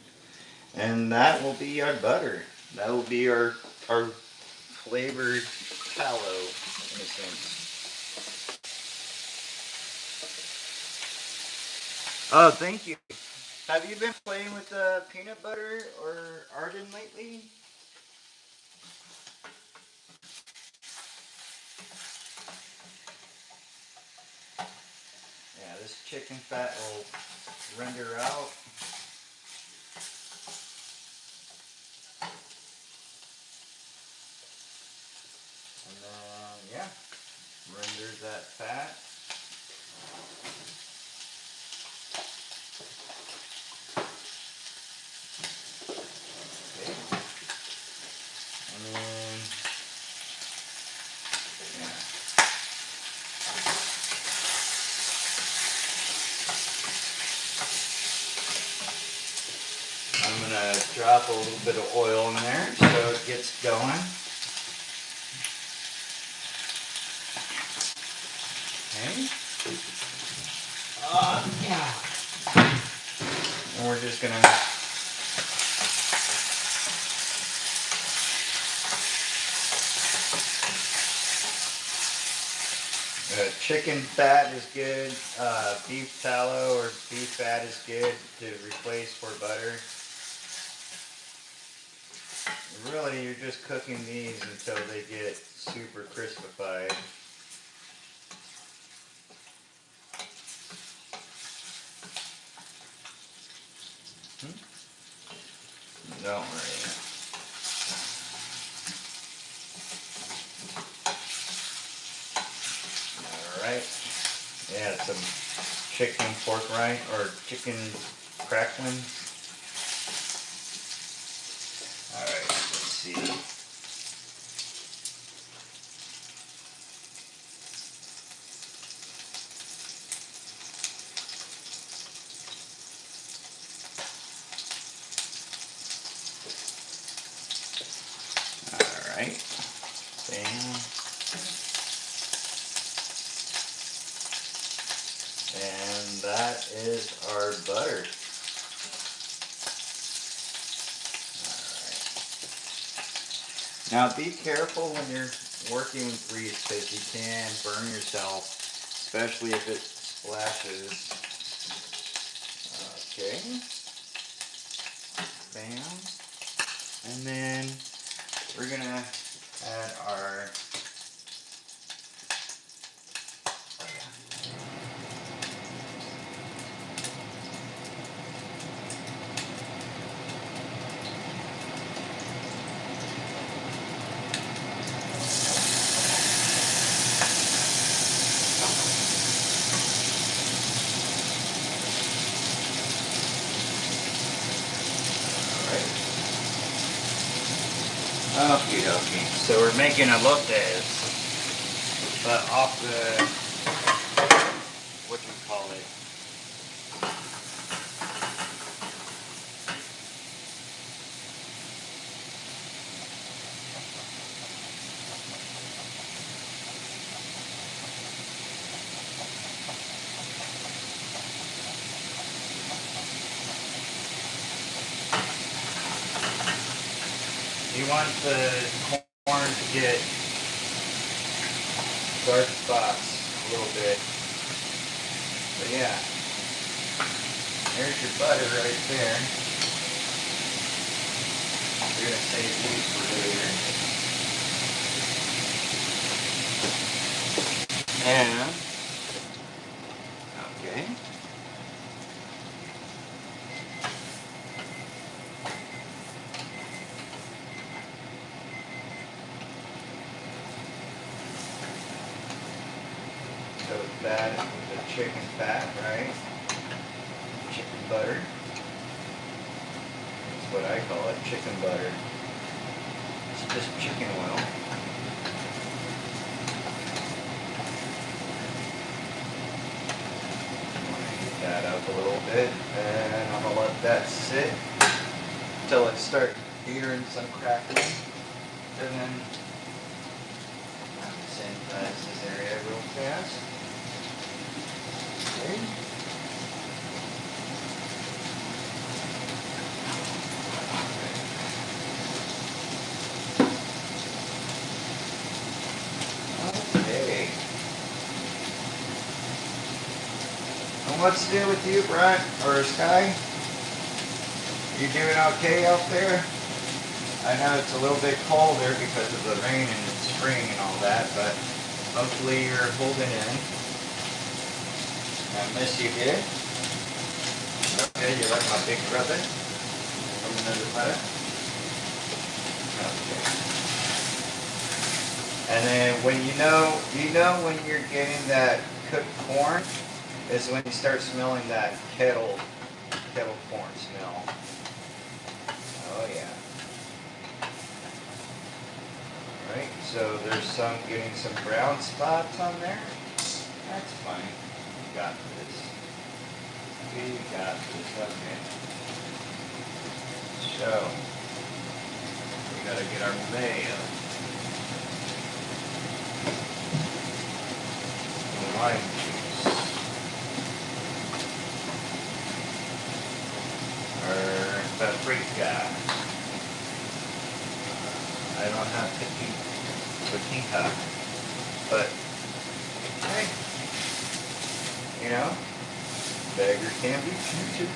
And that will be our butter. That will be our flavored tallow, in a sense. Oh, thank you. Have you been playing with peanut butter or Arden lately? Yeah, this chicken fat will render out. And then, yeah, render that fat. Okay. And then, yeah. I'm going to drop a little bit of oil in there so it gets going. Okay. Yeah. And we're just going to chicken fat is good, beef tallow or beef fat is good to replace for butter. Really, you're just cooking these until they get super crispified. Don't worry. Alright. Yeah, some chicken pork rind or chicken crackling. Alright, let's see. Alright. Bam. And that is our butter. Alright. Now be careful when you're working with grease because you can burn yourself, especially if it splashes. Okay. Bam. And then we're gonna add our okie dokie. So we're making elotes, but off the, what do you call it? You want the corn to get dark spots a little bit. But yeah, there's your butter right there. We're gonna save these for later. And okay. So that is the chicken fat, right? Chicken butter. That's what I call it, chicken butter. It's just chicken oil. Heat that up a little bit, and I'm gonna let that sit until it starts hearing some crackling, and then sanitize this area real fast. Okay. Okay. And what's new with you, Brian or Sky? You doing okay out there? I know it's a little bit colder because of the rain and the spring and all that, but hopefully you're holding in. I miss you, dear. Okay, you're like my big brother from another mother. Okay. And then when you know when you're getting that cooked corn is when you start smelling that kettle corn smell. Oh yeah. Alright, so there's getting some brown spots on there. That's fine. We got this. We got this. Okay. So, we gotta get our mayo. Lime juice. Or paprika. I don't have paprika, but hey, you know, beggar can't be choosers.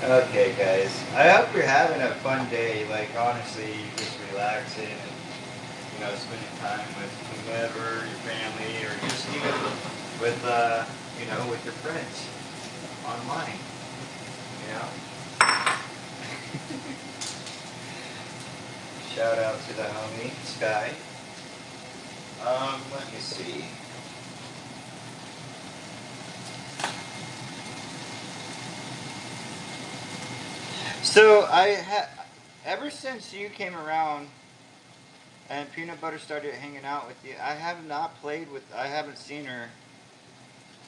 Okay, guys. I hope you're having a fun day. Like honestly, just relaxing and spending time with whomever, your family, or just even with with your friends online. You know. Shout out to the homie, Sky. Let me see. So ever since you came around and Peanut Butter started hanging out with you, I have not I haven't seen her.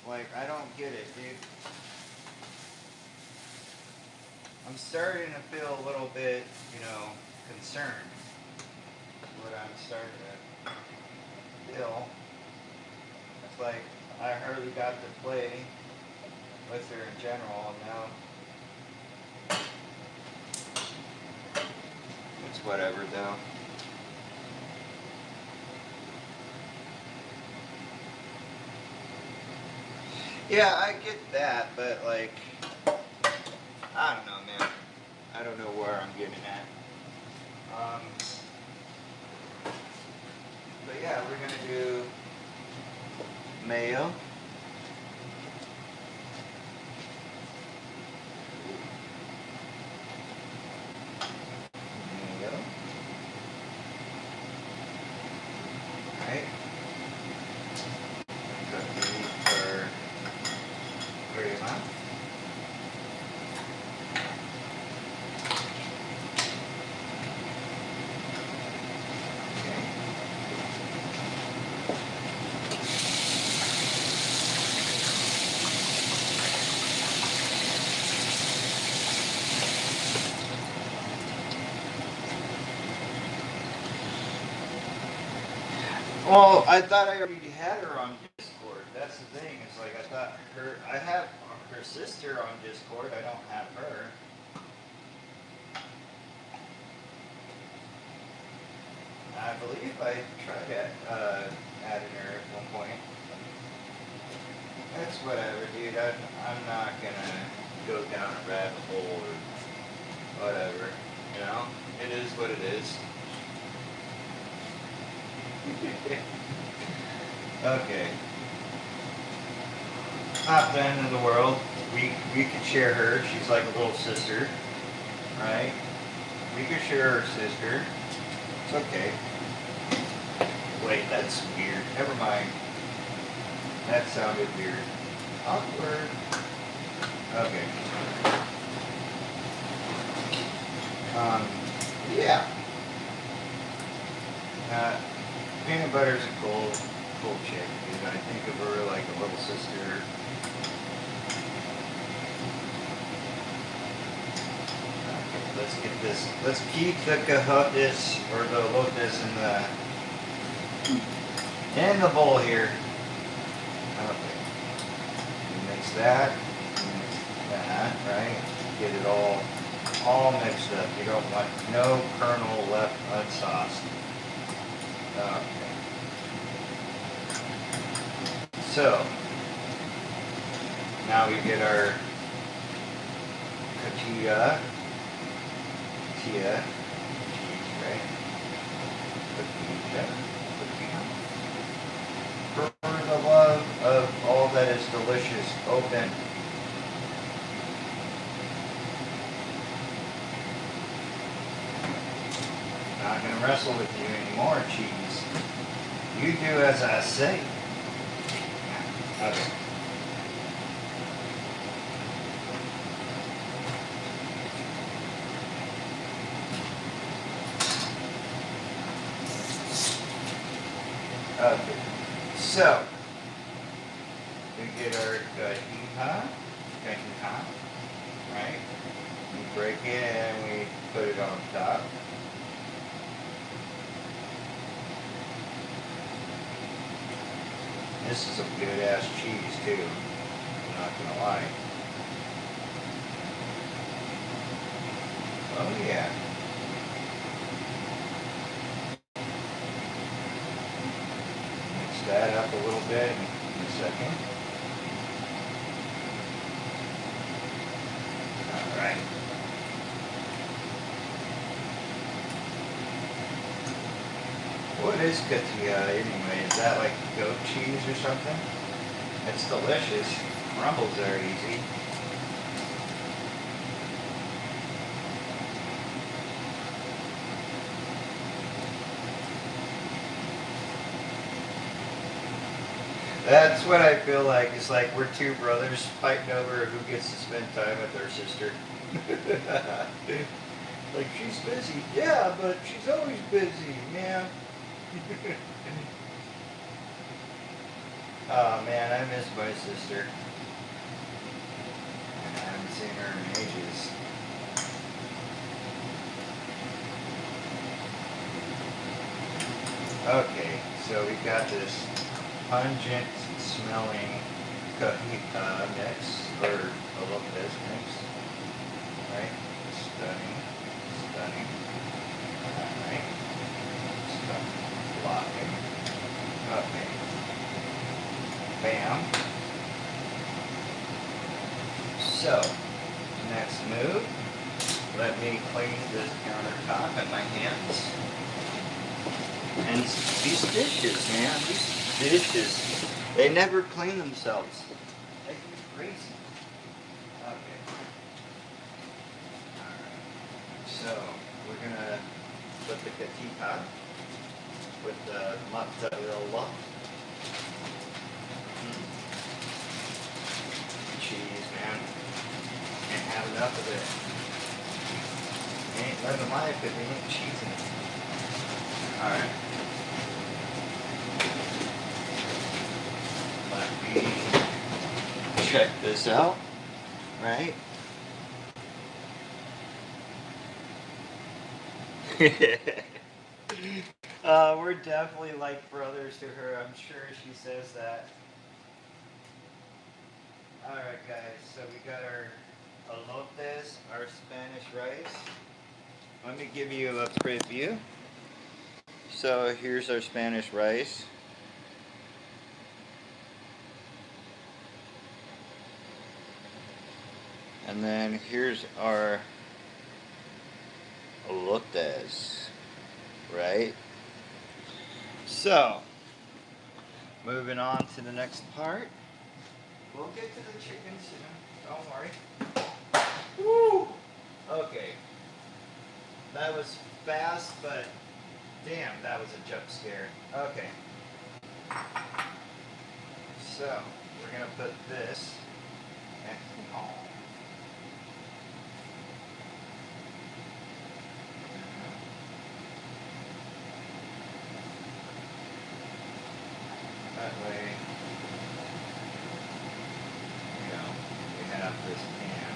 Like, I don't get it, dude. I'm starting to feel a little bit, concerned. What I'm starting to feel. It's like I hardly got to play with her in general, and now it's whatever, though. Yeah, I get that, but like, I don't know, man. I don't know where I'm getting at. But yeah, we're gonna do mayo. Mayo. Alright. Got the meat for grandma. Well, I thought I already had her on Discord. That's the thing. It's like I have her sister on Discord. I don't have her. I believe I tried adding her at one point. That's whatever, dude. I'm not gonna go down a rabbit hole or whatever. You know, it is what it is. Okay. Not the end of the world. We could share her. She's like a little sister, right? We could share her sister. It's okay. Wait, that's weird. Never mind. That sounded weird. Awkward. Okay. Yeah. Peanut butter's a cool chick, dude. I think of her like a little sister. Okay, let's get this. Let's keep the cahotis or the lotus in the bowl here. Okay. Mix that, right? Get it all mixed up. You don't want no kernel left unsauced. Okay. So now we get our cotija, cheese, right? Cotija. For the love of all that is delicious, open. Not gonna wrestle with you anymore, cheese. You do as I say. Okay. Okay. So we get our cajita, right? We break it and we put it on top. This is a good ass cheese too. I'm not gonna lie. Oh yeah. Mix that up a little bit in a second. Alright. What is cotija anyway? Is that like goat cheese or something? It's delicious. Crumbles are easy. That's what I feel like. It's like we're two brothers fighting over who gets to spend time with their sister. Like, she's busy. Yeah, but she's always busy, man. Oh man, I miss my sister. I haven't seen her in ages. Okay, so we got this pungent smelling cajita mix, or a Lopez mix, right? Stunning. Alright. Blocking. Okay. Bam. So, next move, let me clean this countertop and my hands. And these dishes, man, these dishes, they never clean themselves. They can be crazy. Okay. Alright. So, we're gonna put the cotija with the mozzarella. Cheese, man. Can't have enough of it. You ain't living life if you ain't cheesing it. Alright. Let me check this out. Right? We're definitely like brothers to her. I'm sure she says that. Alright guys, so we got our elotes, our Spanish rice. Let me give you a preview. So here's our Spanish rice. And then here's our udders, right? So, moving on to the next part. We'll get to the chicken soon, don't worry. Woo! Okay. That was fast, but damn, that was a jump scare. Okay. So, we're gonna put this next to all. That way, you know, we have this pan.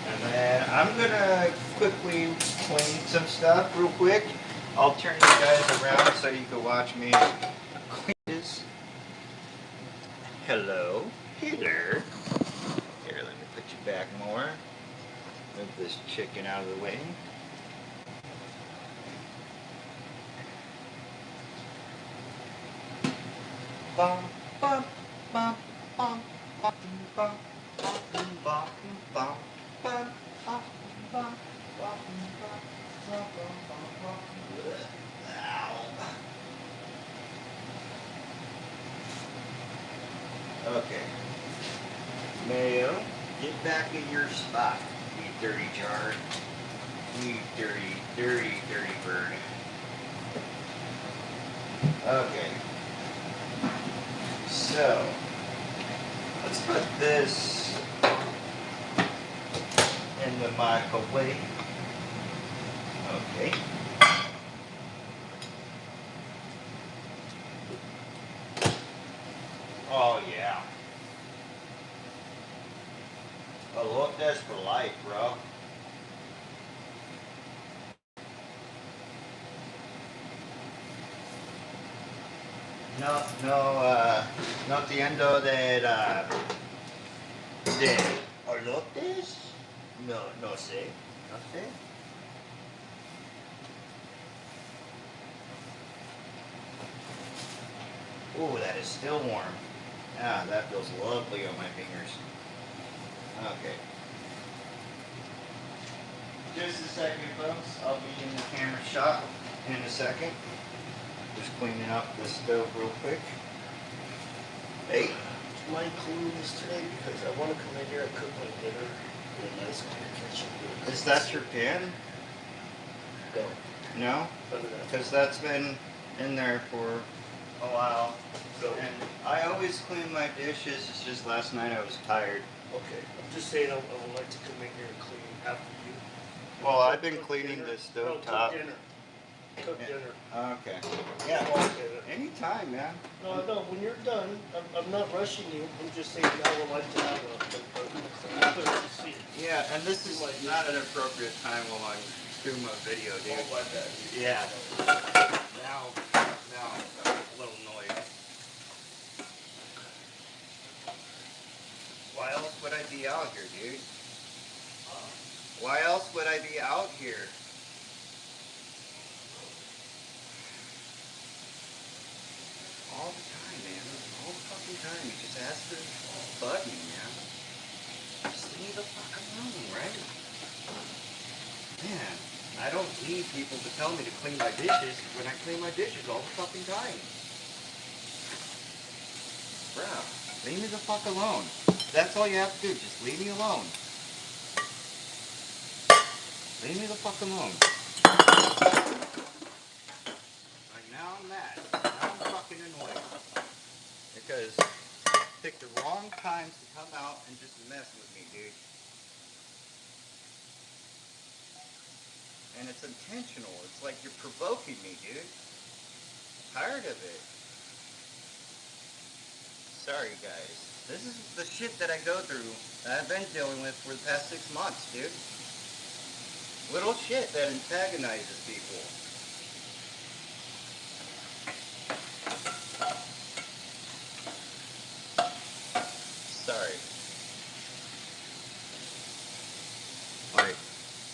And then I'm gonna quickly clean some stuff real quick. I'll turn you guys around so you can watch me clean this. Hello. Hey there. Here, let me put you back more. Move this chicken out of the way. Bum, bum, bum, bum, bum, bum, bum, bum, bum, bum, bum, bum, bum. Okay. Mayo, get back in your spot, you dirty jar. You dirty, dirty, dirty bird. Okay. So, let's put this in the microwave. Okay. Oh yeah. I love this for life, bro. No entiendo de elotes. No sé. No sé. Oh, that is still warm. Ah, that feels lovely on my fingers. Okay. Just a second, folks. I'll be in the camera shot in a second. Just cleaning up the stove real quick. Hey. Do you mind cleaning this today? Because I want to come in here and cook my dinner in a nice clear kitchen. Is that your pan? No. No? Because that's been in there for a while. So, And I always clean my dishes. It's just last night I was tired. okay. I'm just saying I would like to come in here and clean after you. Well, I've been cleaning dinner. the stove No, top. cook dinner. Cook dinner. Okay. Yeah. Okay. Anytime, man. No, when you're done, I'm not rushing you. I'm just saying I would like to have a clear seat. Yeah, and this is not an appropriate time while I'm doing my video, dude. Oh, like that. Yeah. Now a little noise. Why else would I be out here, dude? Why else would I be out here? All the time, man. All the fucking time. You just ask for button, man. Just leave me the fuck alone, right? Man, I don't need people to tell me to clean my dishes when I clean my dishes all the fucking time. Bro, leave me the fuck alone. That's all you have to do. Just leave me alone. Leave me the fuck alone. Like now I'm mad. Now I'm fucking annoyed. Because you pick the wrong times to come out and just mess with me, dude. And it's intentional. It's like you're provoking me, dude. Tired of it. Sorry, guys. This is the shit that I go through that I've been dealing with for the past 6 months, dude. Little shit that antagonizes people. Sorry. Like,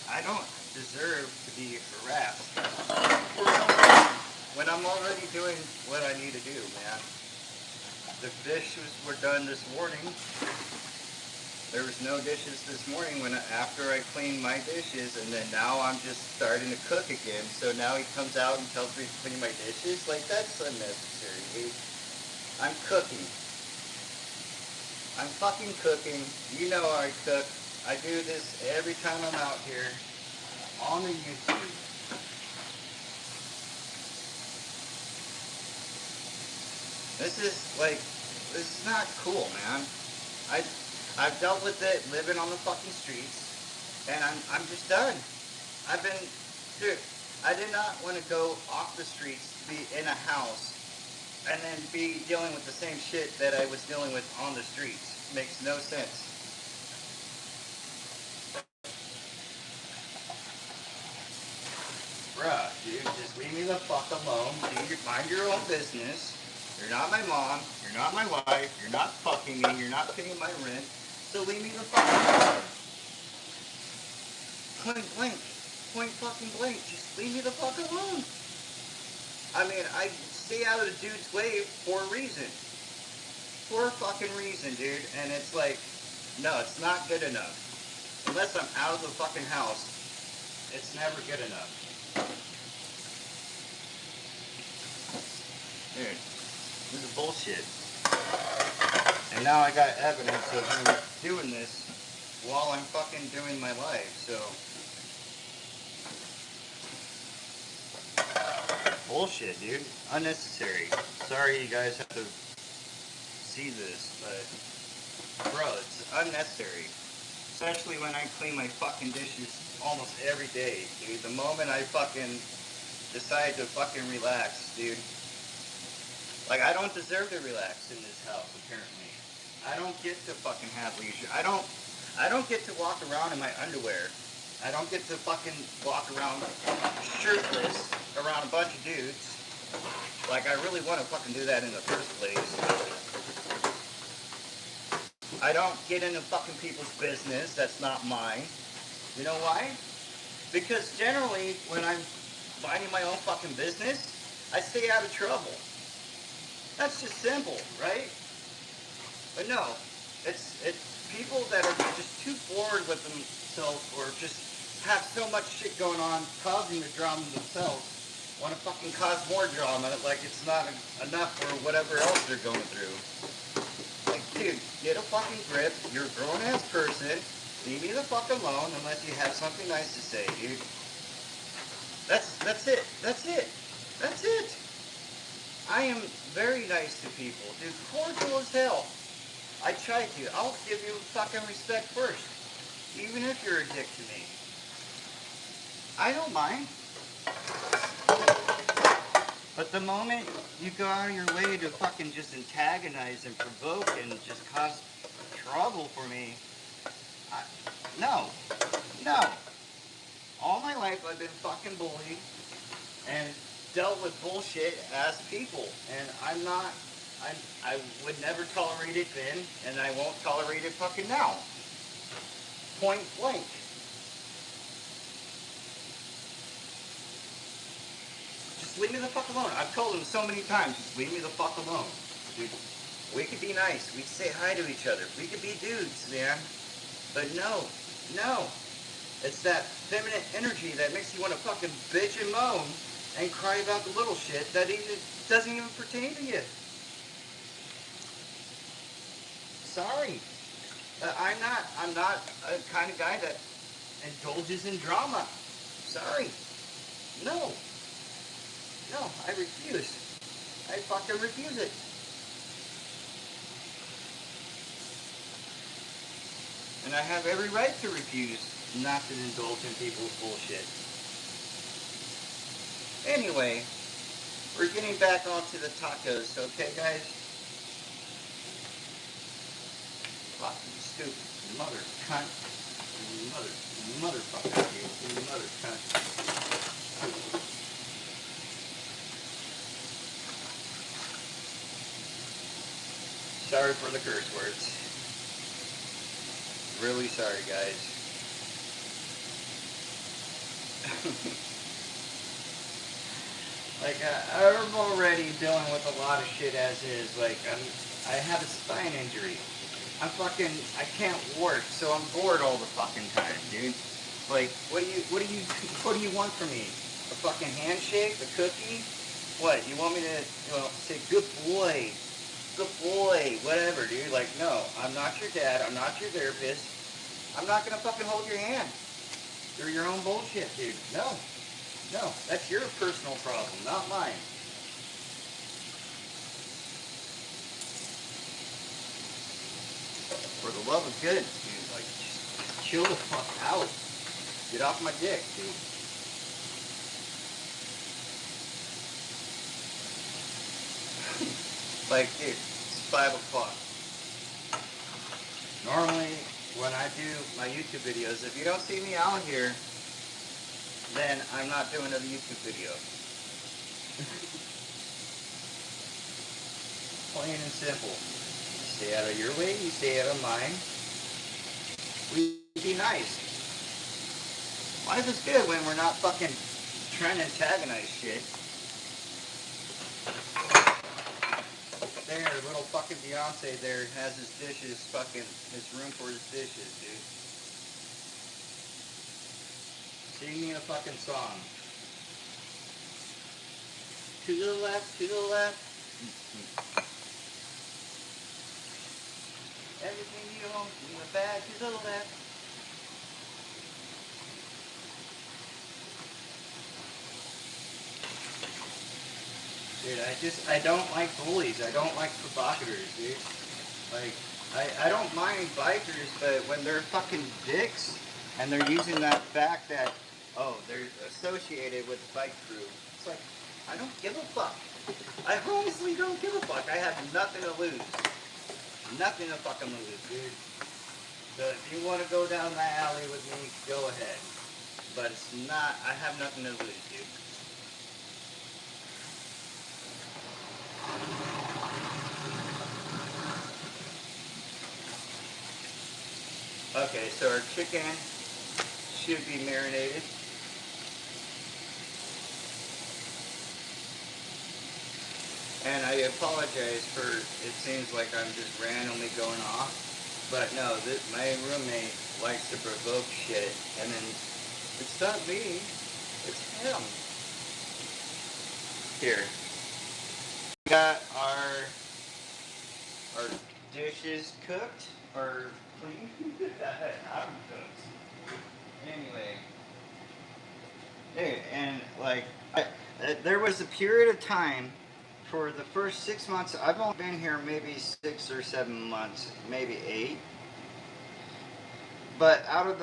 I don't deserve to be harassed when I'm already doing what I need to do, man. the dishes were done this morning. There was no dishes this morning after I cleaned my dishes, and then now I'm just starting to cook again. So now he comes out and tells me to clean my dishes. Like, that's unnecessary, dude. I'm cooking. I'm fucking cooking. You know I cook. I do this every time I'm out here on the YouTube. This is not cool, man. I've dealt with it living on the fucking streets, and I'm just done. Dude, I did not want to go off the streets to be in a house and then be dealing with the same shit that I was dealing with on the streets. Makes no sense. Bruh, dude, just leave me the fuck alone. Mind your own business. You're not my mom. You're not my wife. You're not fucking me. You're not paying my rent. So leave me the fuck alone. Point blank. Point fucking blank. Just leave me the fuck alone. I mean, I stay out of the dude's way for a reason. For a fucking reason, dude. And it's like, no, it's not good enough. Unless I'm out of the fucking house, it's never good enough. Dude, this is bullshit. And now I got evidence of him doing this while I'm fucking doing my life, so. Bullshit, dude. Unnecessary. Sorry you guys have to see this, but bro, it's unnecessary. Especially when I clean my fucking dishes almost every day, dude. The moment I fucking decide to fucking relax, dude. Like, I don't deserve to relax in this house, apparently. I don't get to fucking have leisure. I don't get to walk around in my underwear. I don't get to fucking walk around shirtless around a bunch of dudes. Like, I really want to fucking do that in the first place. I don't get into fucking people's business. That's not mine. You know why? Because generally, when I'm minding my own fucking business, I stay out of trouble. That's just simple, right? But no, it's people that are just too bored with themselves or just have so much shit going on causing the drama themselves want to fucking cause more drama like it's not enough for whatever else they're going through. Like, dude, get a fucking grip. You're a grown-ass person. Leave me the fuck alone unless you have something nice to say, dude. That's it. That's it. That's it. I am very nice to people, dude. Cordial as hell. I try to. I'll give you fucking respect first. Even if you're a dick to me. I don't mind. But the moment you go out of your way to fucking just antagonize and provoke and just cause trouble for me, no. No. All my life I've been fucking bullied and dealt with bullshit as people. And I would never tolerate it then, and I won't tolerate it fucking now. Point blank. Just leave me the fuck alone. I've told him so many times, just leave me the fuck alone. Dude, we could be nice. We could say hi to each other. We could be dudes, man. But no. It's that feminine energy that makes you want to fucking bitch and moan and cry about the little shit that even doesn't even pertain to you. Sorry. I'm not a kind of guy that indulges in drama. Sorry. No, I refuse. I fucking refuse it. And I have every right to refuse not to indulge in people's bullshit. Anyway, we're getting back onto the tacos, okay, guys? Fucking stupid mother cunt. Motherfucker, you mother cunt. Sorry for the curse words. Really sorry, guys. Like, I'm already dealing with a lot of shit as is. Like, I have a spine injury. I can't work, so I'm bored all the fucking time, dude. Like, what do you want from me? A fucking handshake? A cookie? What, you want me to, say, good boy, whatever, dude. Like, no, I'm not your dad, I'm not your therapist. I'm not gonna fucking hold your hand. You're your own bullshit, dude. No, that's your personal problem, not mine. For the love of good, dude, like, just chill the fuck out. Get off my dick, dude. Like, dude, it's 5 o'clock. Normally, when I do my YouTube videos, if you don't see me out here, then I'm not doing a YouTube video. Plain and simple. You stay out of your way, you stay out of mine. We be nice. Life is good when we're not fucking trying to antagonize shit. There, little fucking Beyonce there has his dishes fucking, his room for his dishes, dude. Sing me a fucking song. To the left, to the left. Everything you own, in the bag to the left. Dude, I don't like bullies. I don't like provocateurs, dude. Like, I don't mind bikers, but when they're fucking dicks, and they're using that fact that, oh, they're associated with the bike crew, it's like, I don't give a fuck. I honestly don't give a fuck. I have nothing to lose. Nothing to fucking lose, dude. So if you want to go down that alley with me, go ahead. But it's not, I have nothing to lose, dude. Okay, so our chicken should be marinated. And I apologize for, it seems like I'm just randomly going off. But no, my roommate likes to provoke shit. And then, it's not me, it's him. Here. We got our dishes cooked, or clean. I'm cooked. Anyway. Dude, and like, there was a period of time for the first 6 months. I've only been here maybe 6 or 7 months, maybe 8. But out of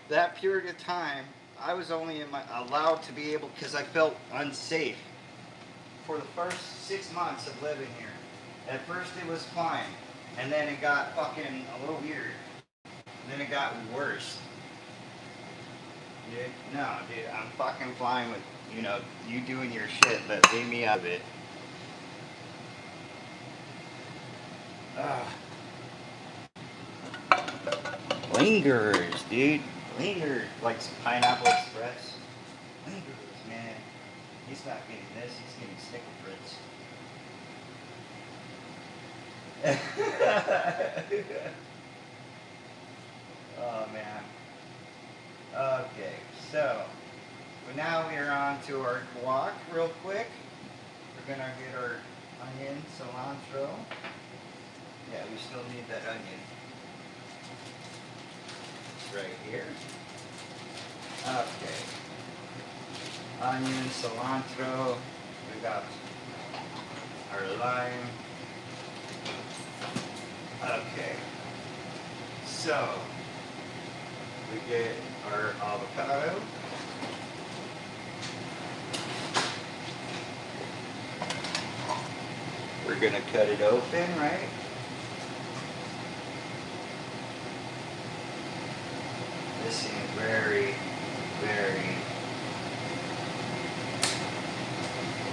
that period of time, I was only allowed to be able, because I felt unsafe for the first 6 months of living here. At first it was fine, and then it got fucking a little weird. And then it got worse. Dude, no, dude, I'm fucking fine with, you doing your shit, but leave me out of it. Lingers, dude. Lingers. Like some Pineapple Express. Lingers, man. He's not getting this, he's getting Snicker Fritz. Oh, man. Okay, so now we are on to our guac real quick. We're gonna get our onion, cilantro. Yeah, we still need that onion. It's right here. Okay. Onion, cilantro. We got our lime. Okay. So, we get our avocado. We're gonna cut it open, right? This seems very, very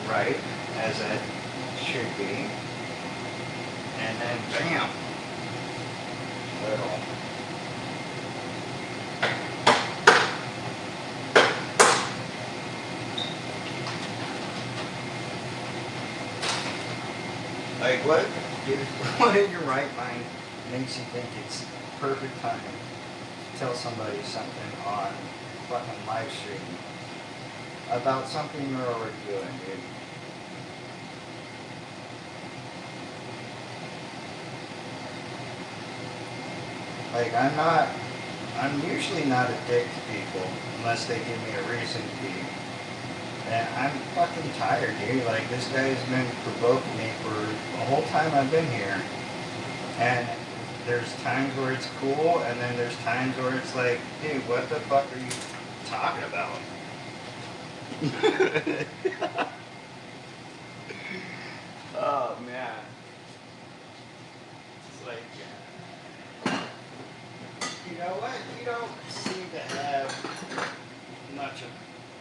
ripe, as it should be. And then bam! Little. Like what? Here's what in your right mind makes you think it's perfect time to tell somebody something on fucking live stream about something you're already doing, dude. Like, I'm usually not a dick to people unless they give me a reason to be. And I'm fucking tired, dude. Like, this guy's been provoking me for the whole time I've been here. And there's times where it's cool, and then there's times where it's like, dude, what the fuck are you talking about? Oh, man. It's like, you know what? You don't seem to have much of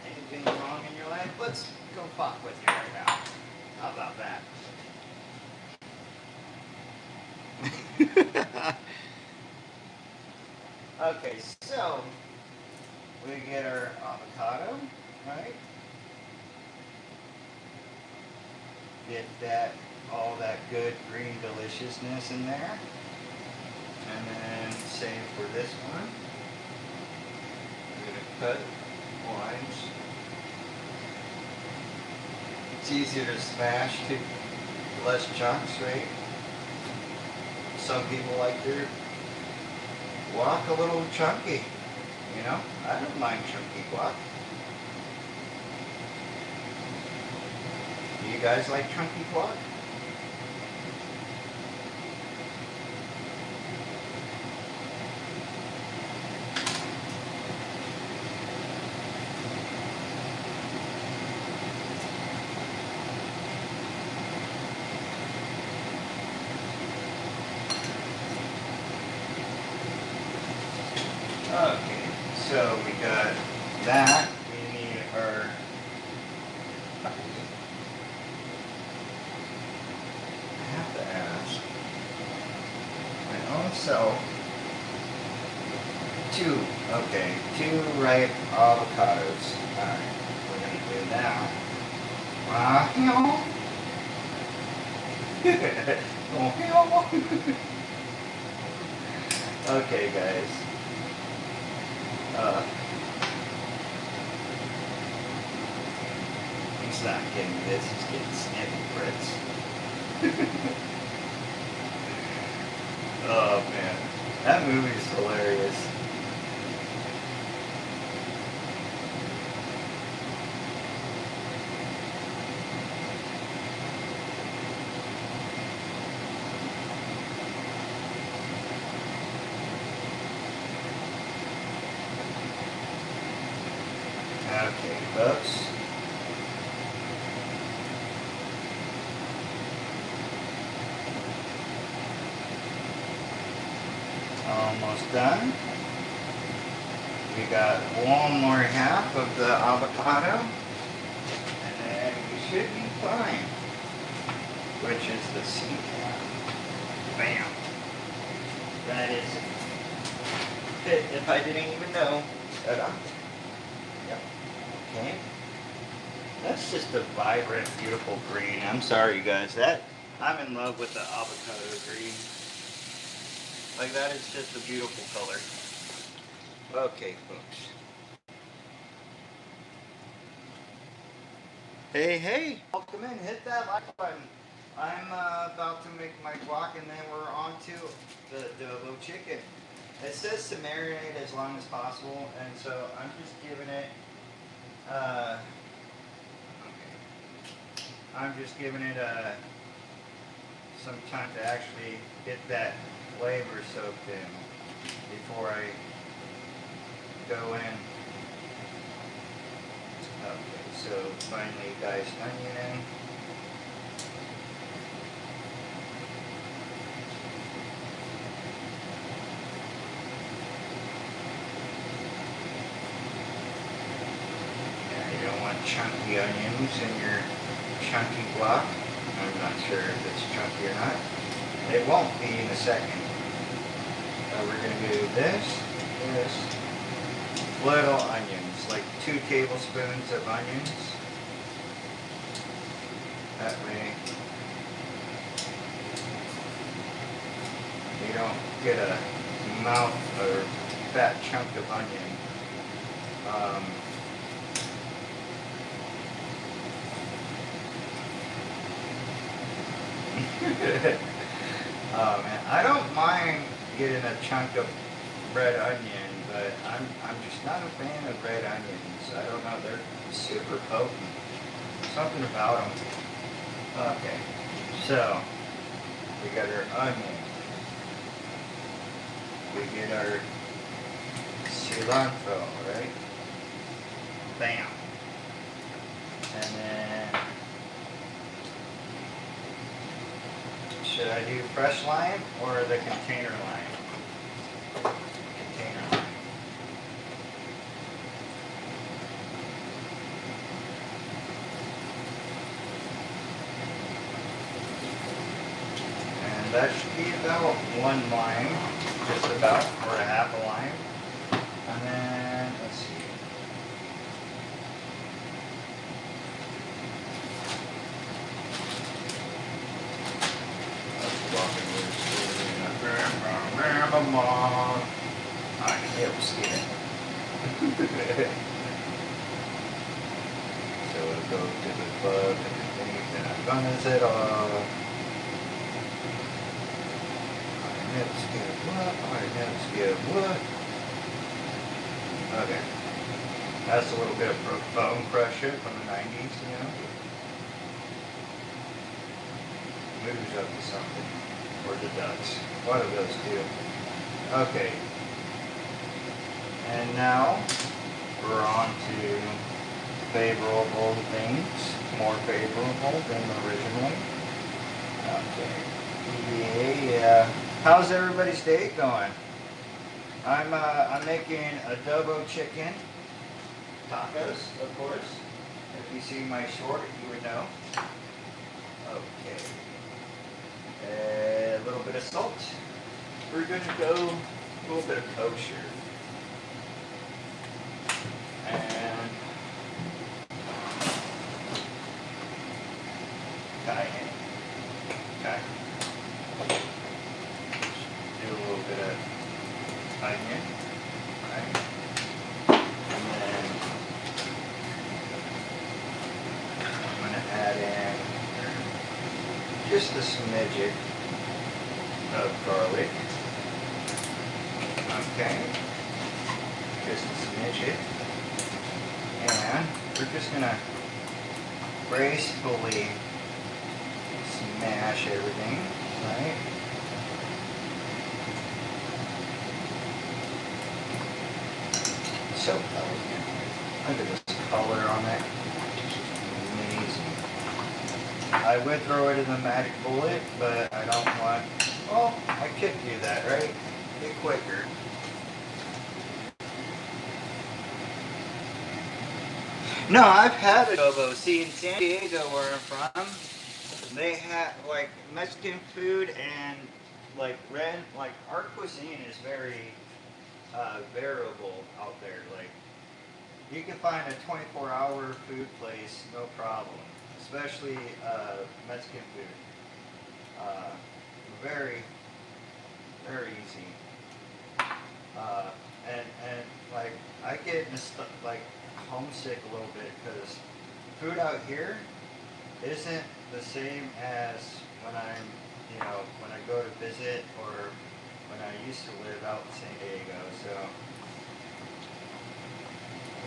anything wrong in your life. Let's go fuck with you right now. How about that? Okay, so we get our avocado, right? Get that, all that good green deliciousness in there. And then same for this one. We're gonna cut lines. It's easier to smash to less chunks, right? Some people like their guac a little chunky, you know? I don't mind chunky guac. Do you guys like chunky guac? Okay, so we got that. We need our I have to ask my own self. Two ripe avocados. Alright, we're gonna do that. Okay, guys. He's not getting this, he's getting snippy Fritz. Oh man, that movie's hilarious. Okay, folks. Almost done. We got one more half of the avocado, and then we should be fine. Which is the seed half. Bam. That is it. If I didn't even know. Ta-da. Yep. Okay. That's just a vibrant, beautiful green. I'm sorry, you guys. I'm in love with the avocado green. Like, that is just a beautiful color. Okay, folks. Hey, welcome in. Hit that like button. I'm about to make my guac, and then we're on to the adobo chicken. It says to marinate as long as possible, and so I'm just giving it, some time to actually get that flavor soaked in before I go in. Okay, so finally diced onion in. Yeah, you don't want chunky onions in your chunky guac. I'm not sure if it's chunky or not. It won't be in a second. We're going to do this, little onions, like 2 tablespoons of onions. That way you don't get a mouth or fat chunk of onion. Oh man, I don't mind getting a chunk of red onion, but I'm just not a fan of red onions. I don't know, they're super potent. Something about them. Okay, so we got our onion. We get our cilantro, right? Bam. And then, should I do fresh lime or the container lime? Container lime. And that should be about one lime, just about, or a half a lime. And then, let's see. Grandma, I never scared. So we'll go to the club and the things and I'm gonna set off. I never scared what? I never scared what? Okay. That's a little bit of bone crusher from the 90s, you know? Moves up to something. Or the ducks. One of those two. Okay. And now we're on to favorable things. More favorable than originally. Okay. Yeah. How's everybody's day going? I'm making adobo chicken tacos, of course. If you see my short, you would know. Okay. A little bit of salt. We're going to go a little bit of kosher. And cayenne. Okay. Do a little bit of onion. Right. And then I'm going to add in just a smidget of garlic. Okay. Just a smidget. And we're just going to gracefully smash everything, right? So elegant. Look at this color on it. Amazing. I would throw it in the magic bullet, but I don't want... Well, I could do that, right? Get quicker. No, I've had adobo. See, in San Diego, where I'm from, they have like Mexican food and like our cuisine is very variable out there. Like you can find a 24-hour food place, no problem. Especially Mexican food. Very, very easy. And like I get like homesick a little bit because food out here isn't the same as when when I go to visit or when I used to live out in San Diego. So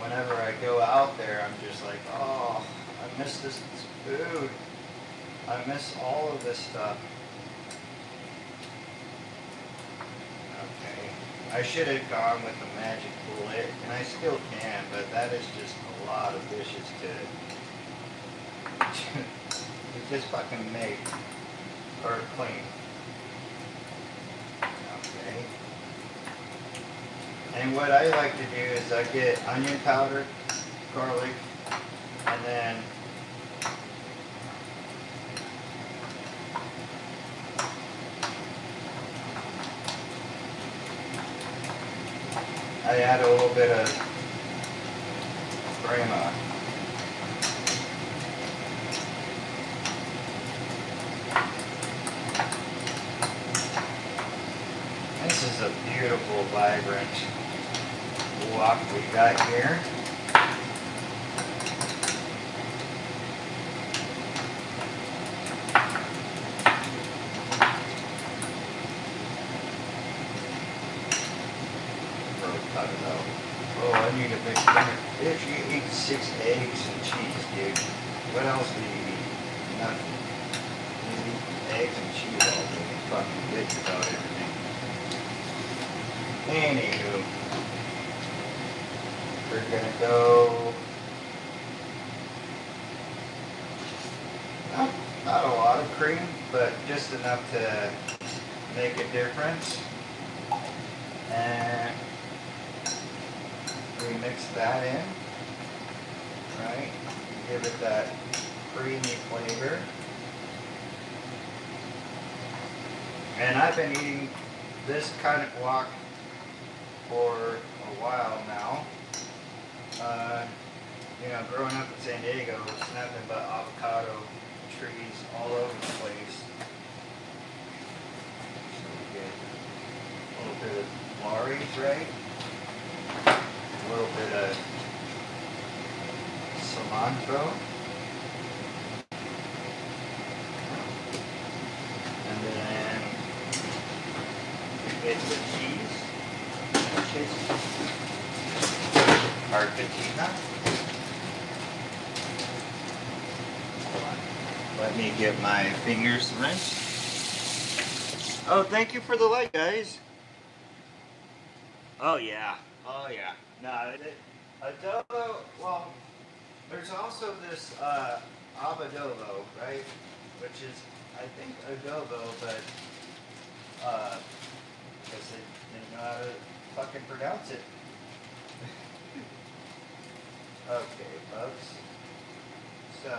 whenever I go out there, I'm just like, oh, I miss this food. I miss all of this stuff. Okay. I should have gone with the magic bullet, and I still can, but that is just a lot of dishes to just fucking make or clean. Okay. And what I like to do is I get onion powder, garlic, and then I add a little bit of crema. vibrant guac we got here. Cut it out. Oh, I need a big dinner. If you eat 6 eggs and cheese, dude, what else do you eat? Nothing. You eat eggs and cheese all day. You fucking bitch about everything. Anywho, we're gonna go. Not a lot of cream, but just enough to make a difference. And we mix that in, right? Give it that creamy flavor. And I've been eating this kind of guac for a while now. You know, growing up in San Diego, it's nothing but avocado trees all over the place. So we get a little bit of Laurie's, right? A little bit of cilantro. And then it's the cheese. Argentina. Hold on. Let me get my fingers rinsed. Oh, thank you for the light, guys. Oh yeah. Oh yeah. No, adobo, well, there's also this abadobo, right? Which is, I think, adobo, but because they know how to fucking pronounce it. Okay, folks. So,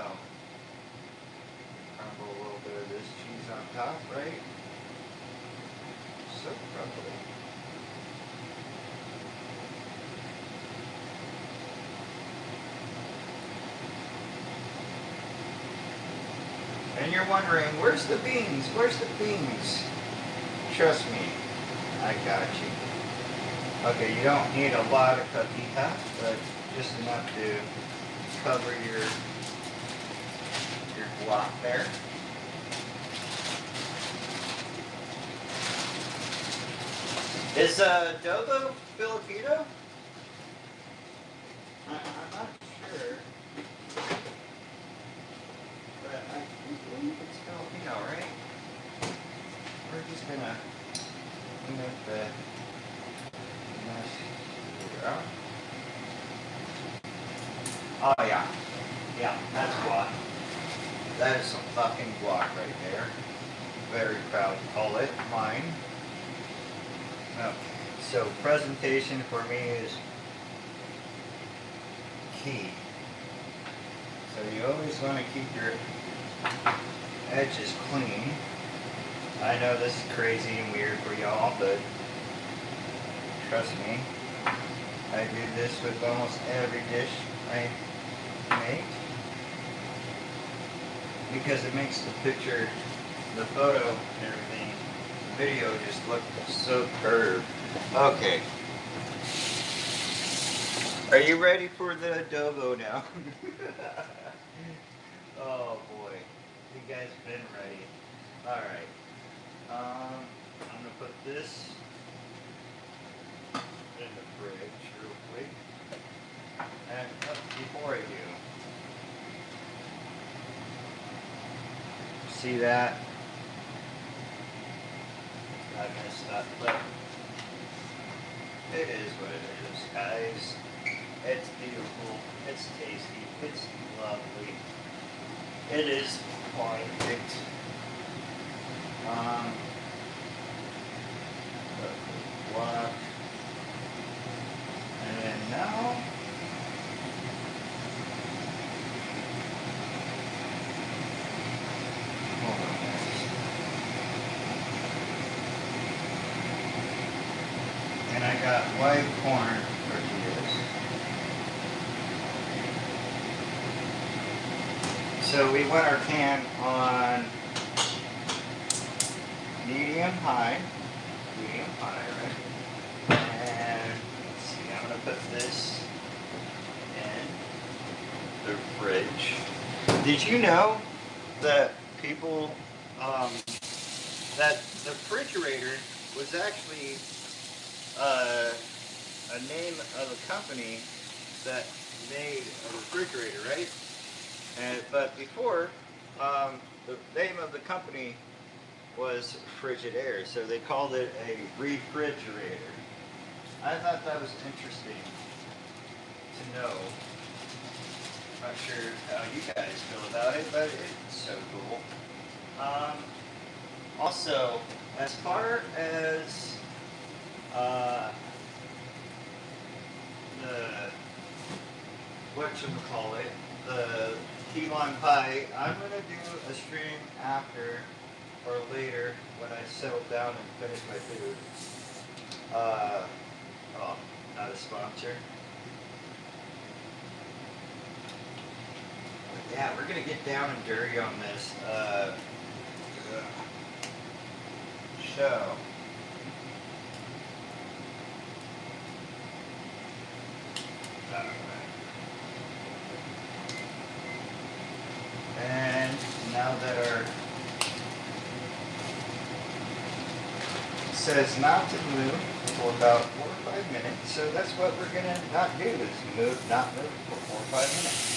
crumble a little bit of this cheese on top, right? So crumbly. And you're wondering, where's the beans? Where's the beans? Trust me, I got you. Okay, you don't need a lot of cotija, but just enough to cover your guac there. Is adobo Filipino? I'm not sure. But I believe it's Filipino, right? We're just gonna clean up the mess here. Oh yeah. Yeah, that's guac. That is some fucking guac right there. Very proud to call it mine. Okay, so presentation for me is key. So you always want to keep your edges clean. I know this is crazy and weird for y'all, but trust me, I do this with almost every dish I make because it makes the picture, the photo and everything, the video just look so curved. Okay. Are you ready for the adobo now? Oh boy, you guys been ready. Alright. I'm gonna put this in the fridge real quick. And before I do, see that? I messed up, but it is what it is, guys. It's beautiful, it's tasty, it's lovely. It is perfect. Guac. And then now, hold on guys. And I got white corn tortillas. So we wet our pan on medium high, right? And let's see, I'm gonna put this in the fridge. Did you know that people, that the refrigerator was actually a name of a company that made a refrigerator, right? But before, the name of the company was Frigidaire, so they called it a refrigerator. I thought that was interesting to know. Not sure how you guys feel about it, but it's so cool. Also, as far as the whatchamacallit, the key lime pie, I'm gonna do a stream after or later when I settle down and finish my food. Oh, not a sponsor. But yeah, we're gonna get down and dirty on this. So. And now that our says not to move for about 4 or 5 minutes, so that's what we're gonna not do is not move for 4 or 5 minutes.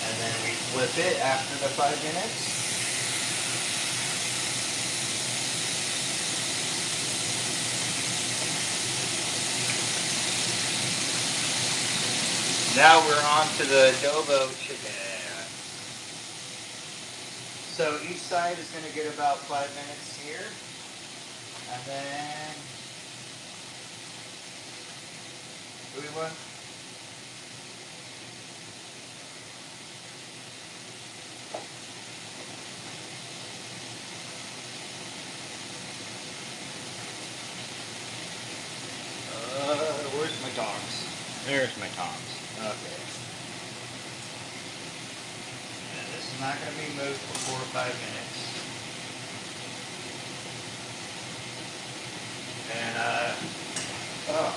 And then we flip it after the 5 minutes. Now we're on to the adobo chicken. So each side is going to get about 5 minutes here. And then, do we want? Where's my tongs? There's my tongs. Okay. And this is not going to be moved for 4 or 5 minutes. And, oh,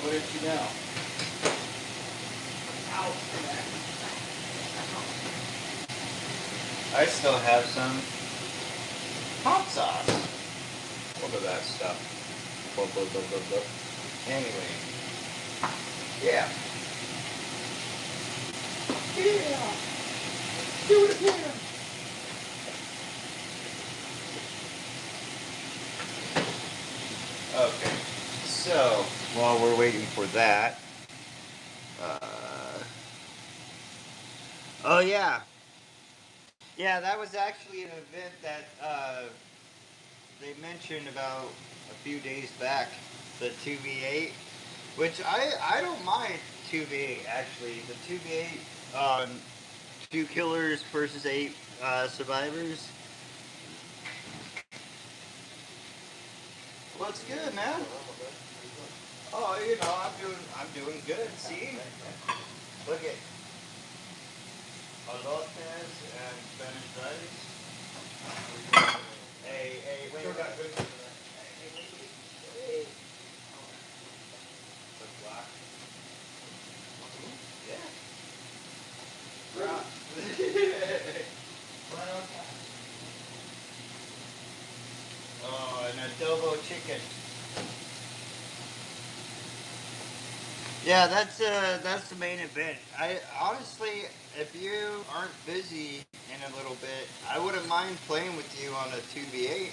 what did you know? Ow. I still have some hot sauce. Look at that stuff. Blah, blah, blah, blah, blah. Anyway. Yeah. Yeah. Do it again. Okay. So, while we're waiting for that, oh yeah. Yeah, that was actually an event that they mentioned about a few days back, the 2v8, which I don't mind 2v8 actually. The 2v8, 2 killers versus 8 survivors. What's good, man? Oh, you know, I'm doing good. See, look at Lopez and Spanish rice. Hey, wait. Sure got good for that. Hey. The black. Yeah. Right. Right on time. Oh, an adobo chicken. Yeah, that's the main event. I honestly, if you aren't busy in a little bit, I wouldn't mind playing with you on a 2v8.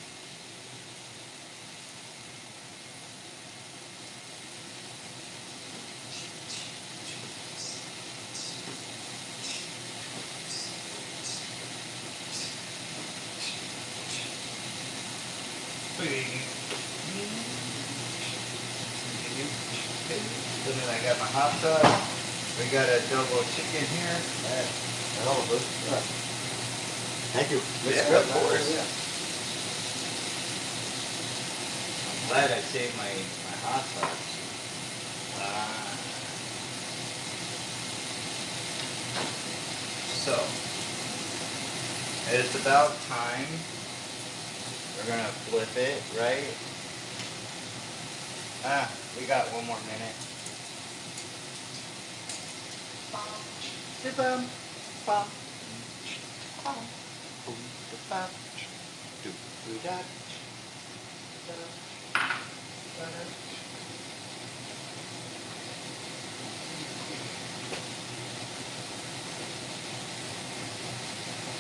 And then I got my hot sauce. We got a double chicken here. Oh, good. Yeah. Thank you. Yeah, of course. Yeah. I'm glad I saved my hot sauce. So, it's about time We're gonna flip it, right? We got one more minute.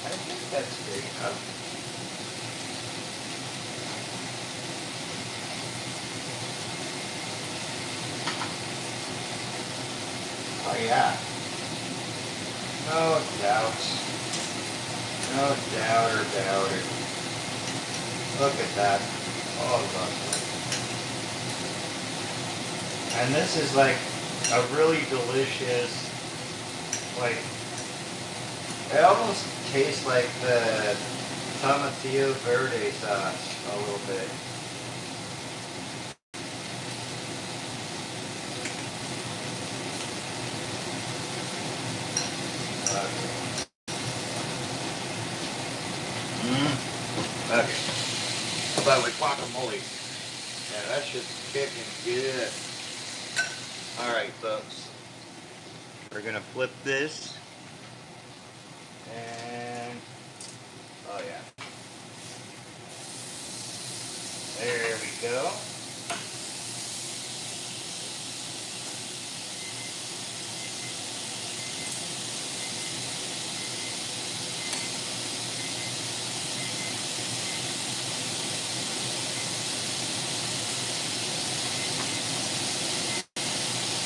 I think that's great enough. Oh yeah. No doubt. No doubt or doubter. Look at that. Oh, lovely. And this is like a really delicious, like, it almost tastes like the tomatillo verde sauce a little bit. Okay. How about with guacamole? Yeah, that shit's kicking good. Alright, folks. We're gonna flip this. And oh yeah. There we go.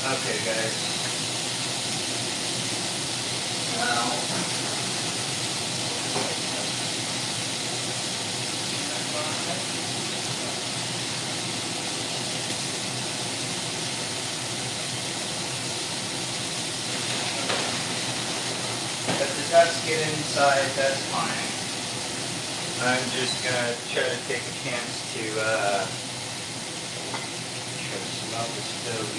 Okay, guys. Now, if the guts get inside, that's fine. I'm just gonna try to take a chance to try to smell the stove.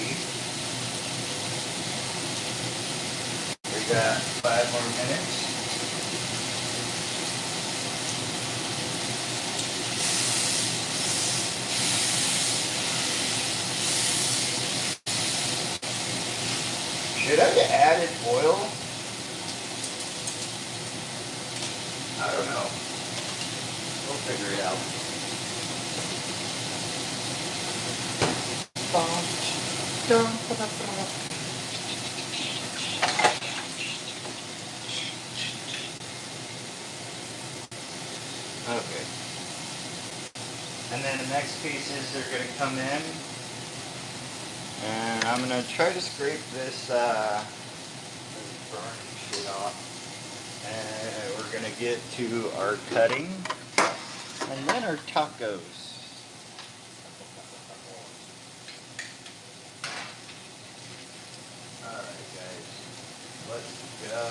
We got 5 more minutes. Should I have added oil? I don't know. We'll figure it out. Okay. And then the next pieces are going to come in. And I'm going to try to scrape this burning shit off. And we're going to get to our cutting. And then our tacos. Alright guys, let's go.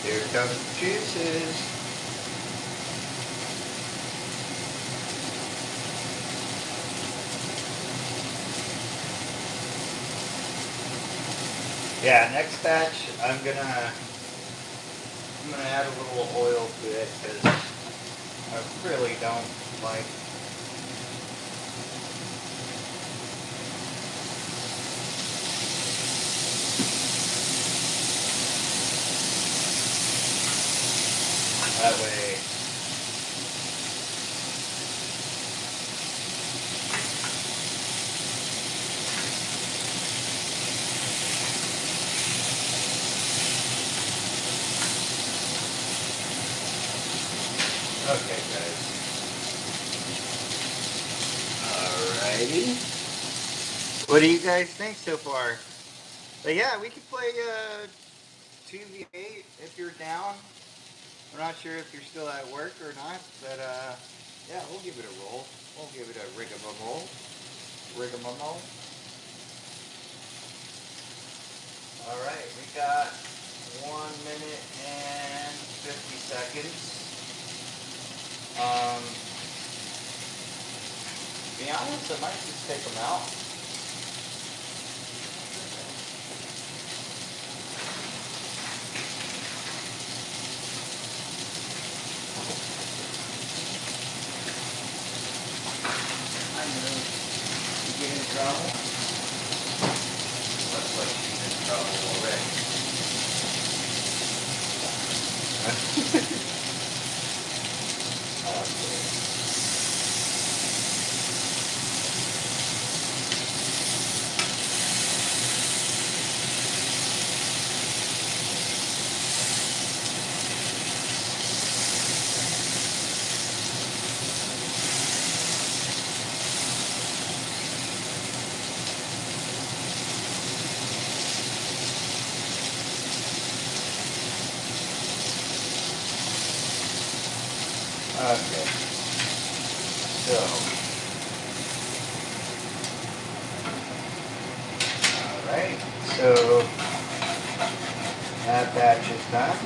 Here comes the juices. Yeah, next batch I'm gonna add a little oil to it because I really don't like that way. Okay, guys. Alrighty. What do you guys think so far? But yeah, we could play 2v8 if you're down. I'm not sure if you're still at work or not, but yeah, we'll give it a roll. We'll give it a rigmarole. Rigmarole. Alright, we got 1 minute and 50 seconds. be honest, I might just take them out. I know. You get in trouble? Looks like she's in trouble already. Okay. So. Alright. So that batch is done.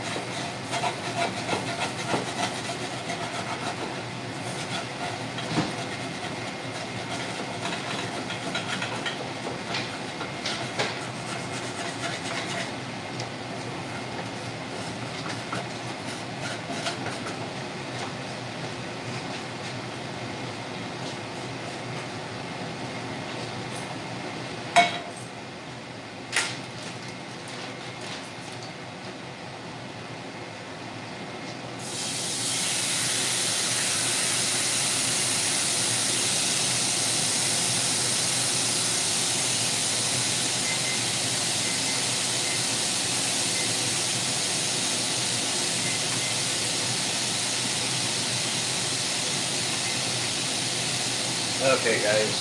Okay, guys.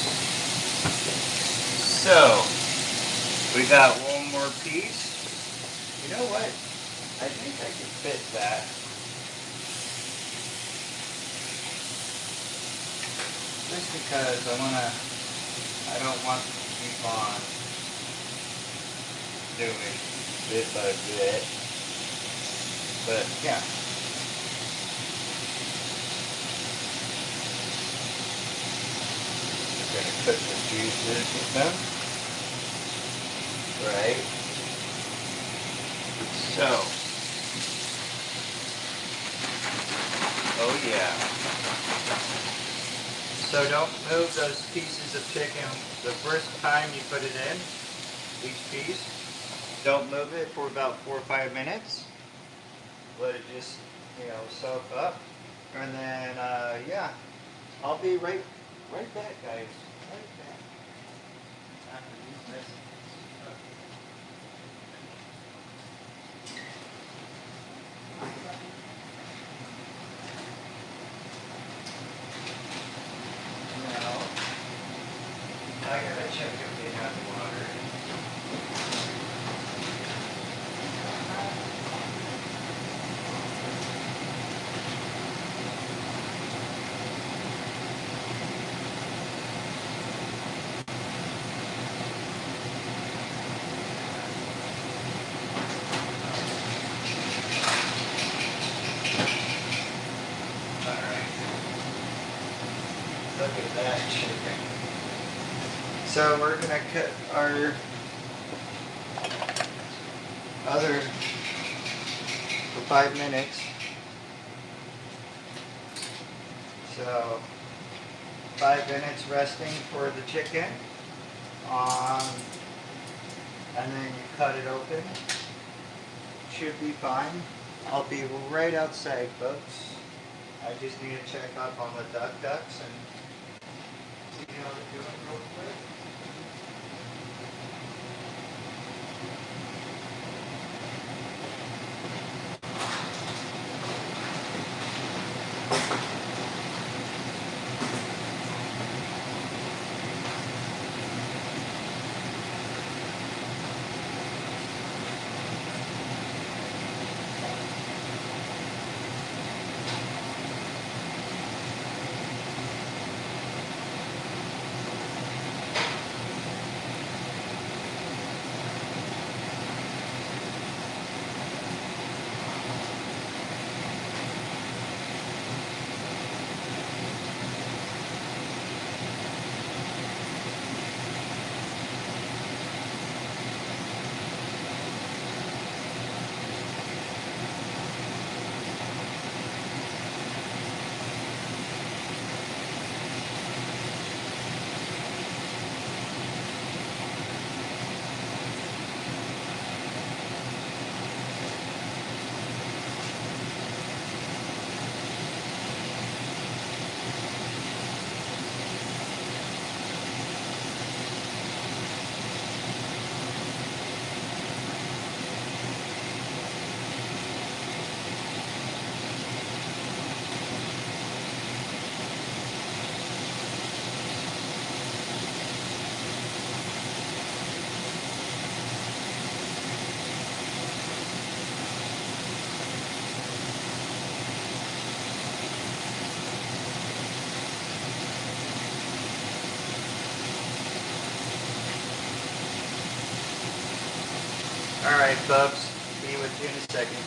So, we got one more piece. You know what? I think I can fit that. Just because I don't want to keep on doing bit by bit. But, yeah. Gonna cook the juices with them. Right. So. Oh yeah. So don't move those pieces of chicken the first time you put it in, each piece. Don't move it for about 4 or 5 minutes. Let it just, soak up. And then, yeah, I'll be right back, guys. Right back. After these recipes. Now, I gotta check if they have water. Look at that chicken. So we're gonna cut our other for 5 minutes. So 5 minutes resting for the chicken. And then you cut it open. Should be fine. I'll be right outside, folks. I just need to check up on the ducks and see how they're doing real quick. Alright, folks. Be with you in a second.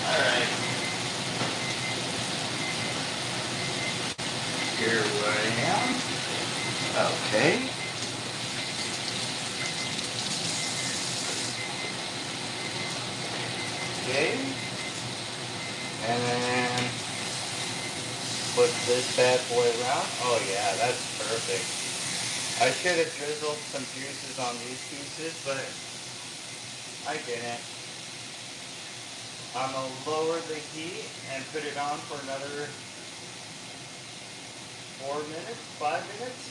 Alright. Here I am. Okay. Okay. And then put this bad boy around. Oh yeah, that's perfect. I should have drizzled some juices on these pieces, but I didn't. I'm gonna lower the heat and put it on for another 4 minutes, 5 minutes.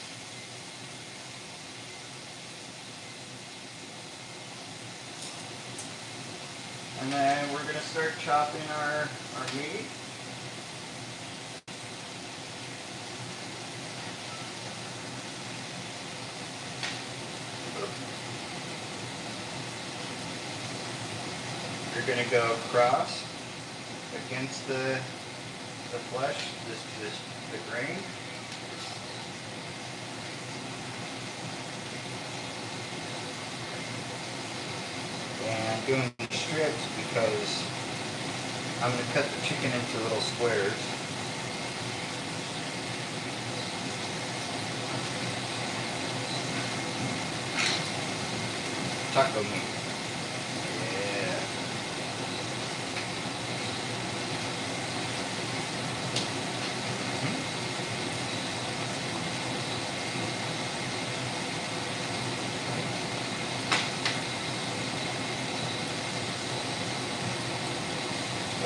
And then we're gonna start chopping our meat. You're gonna go across against the flesh, the grain. And I'm doing strips because I'm gonna cut the chicken into little squares. Taco meat. Yeah.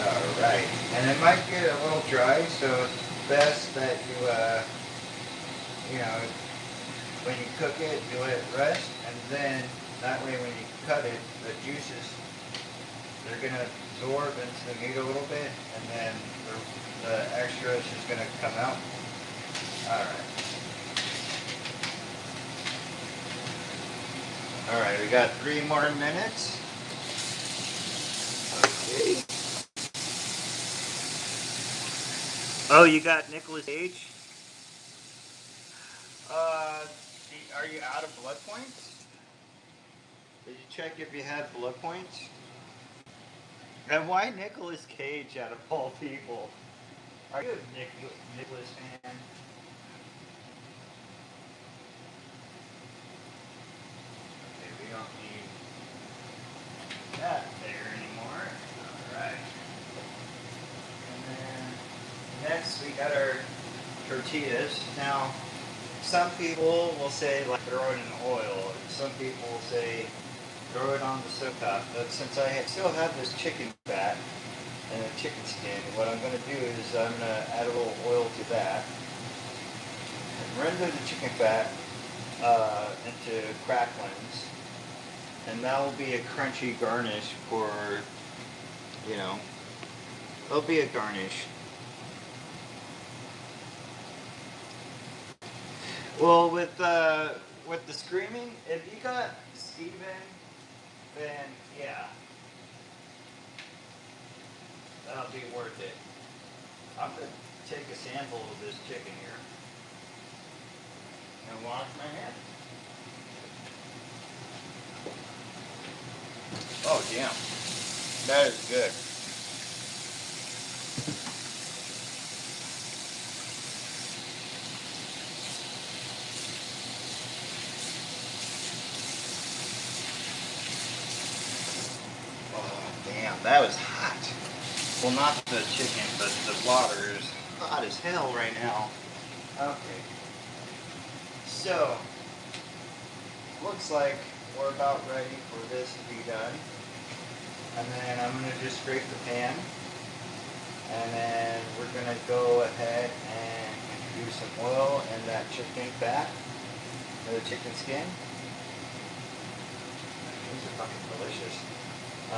Alright, and it might get a little dry, so it's best that you know, when you cook it, you let it rest, and then that way when you cut it, the juices, they're going to absorb into the meat a little bit, and then the extra is just going to come out. Alright. Alright, we got 3 more minutes. Okay. Oh, you got Nicolas Cage? Are you out of blood points? Did you check if you had blood points? And why Nicolas Cage out of all people? Are you a Nicolas fan? Okay, we don't need that there anymore. Alright. And then next we got our tortillas. Now, some people will say like throw it in oil. Some people will say throw it on the stovetop. But since I still have this chicken fat and a chicken skin, what I'm going to do is I'm going to add a little oil to that and render the chicken fat into cracklings, and that will be a crunchy garnish for, you know, it'll be a garnish. Well, with the screaming, if you got Steven, then yeah, that'll be worth it. I'm gonna take a sample of this chicken here and wash my hands. Oh damn, that is good. damn, that was hot. Well, not the chicken, but the water is hot as hell right now. Okay. So, looks like we're about ready for this to be done. And then I'm going to just scrape the pan. And then we're going to go ahead and introduce some oil in that chicken fat, or the chicken skin. These are fucking delicious. Do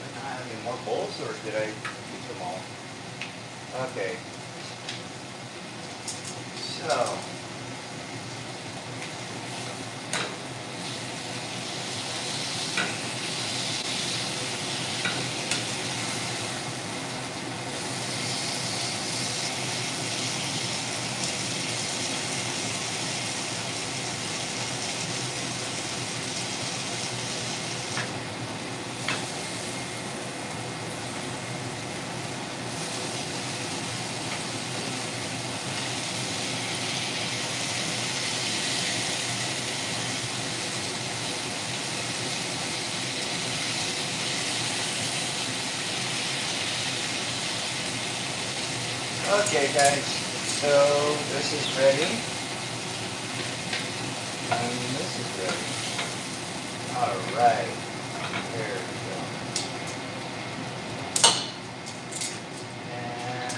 I not have any more bowls, or did I use them all? Okay. So. Okay guys, so this is ready, and this is ready. Alright, there we go. And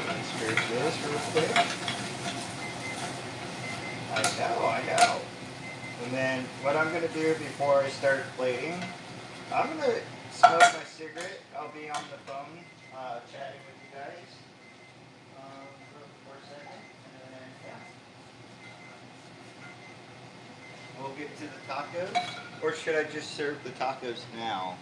let's scrape this real quick. I know. And then what I'm going to do before I start plating, I'm going to smoke my cigarette. I'll be on the phone chatting with you guys. For a second, and then, yeah. We'll get to the tacos, or should I just serve the tacos now?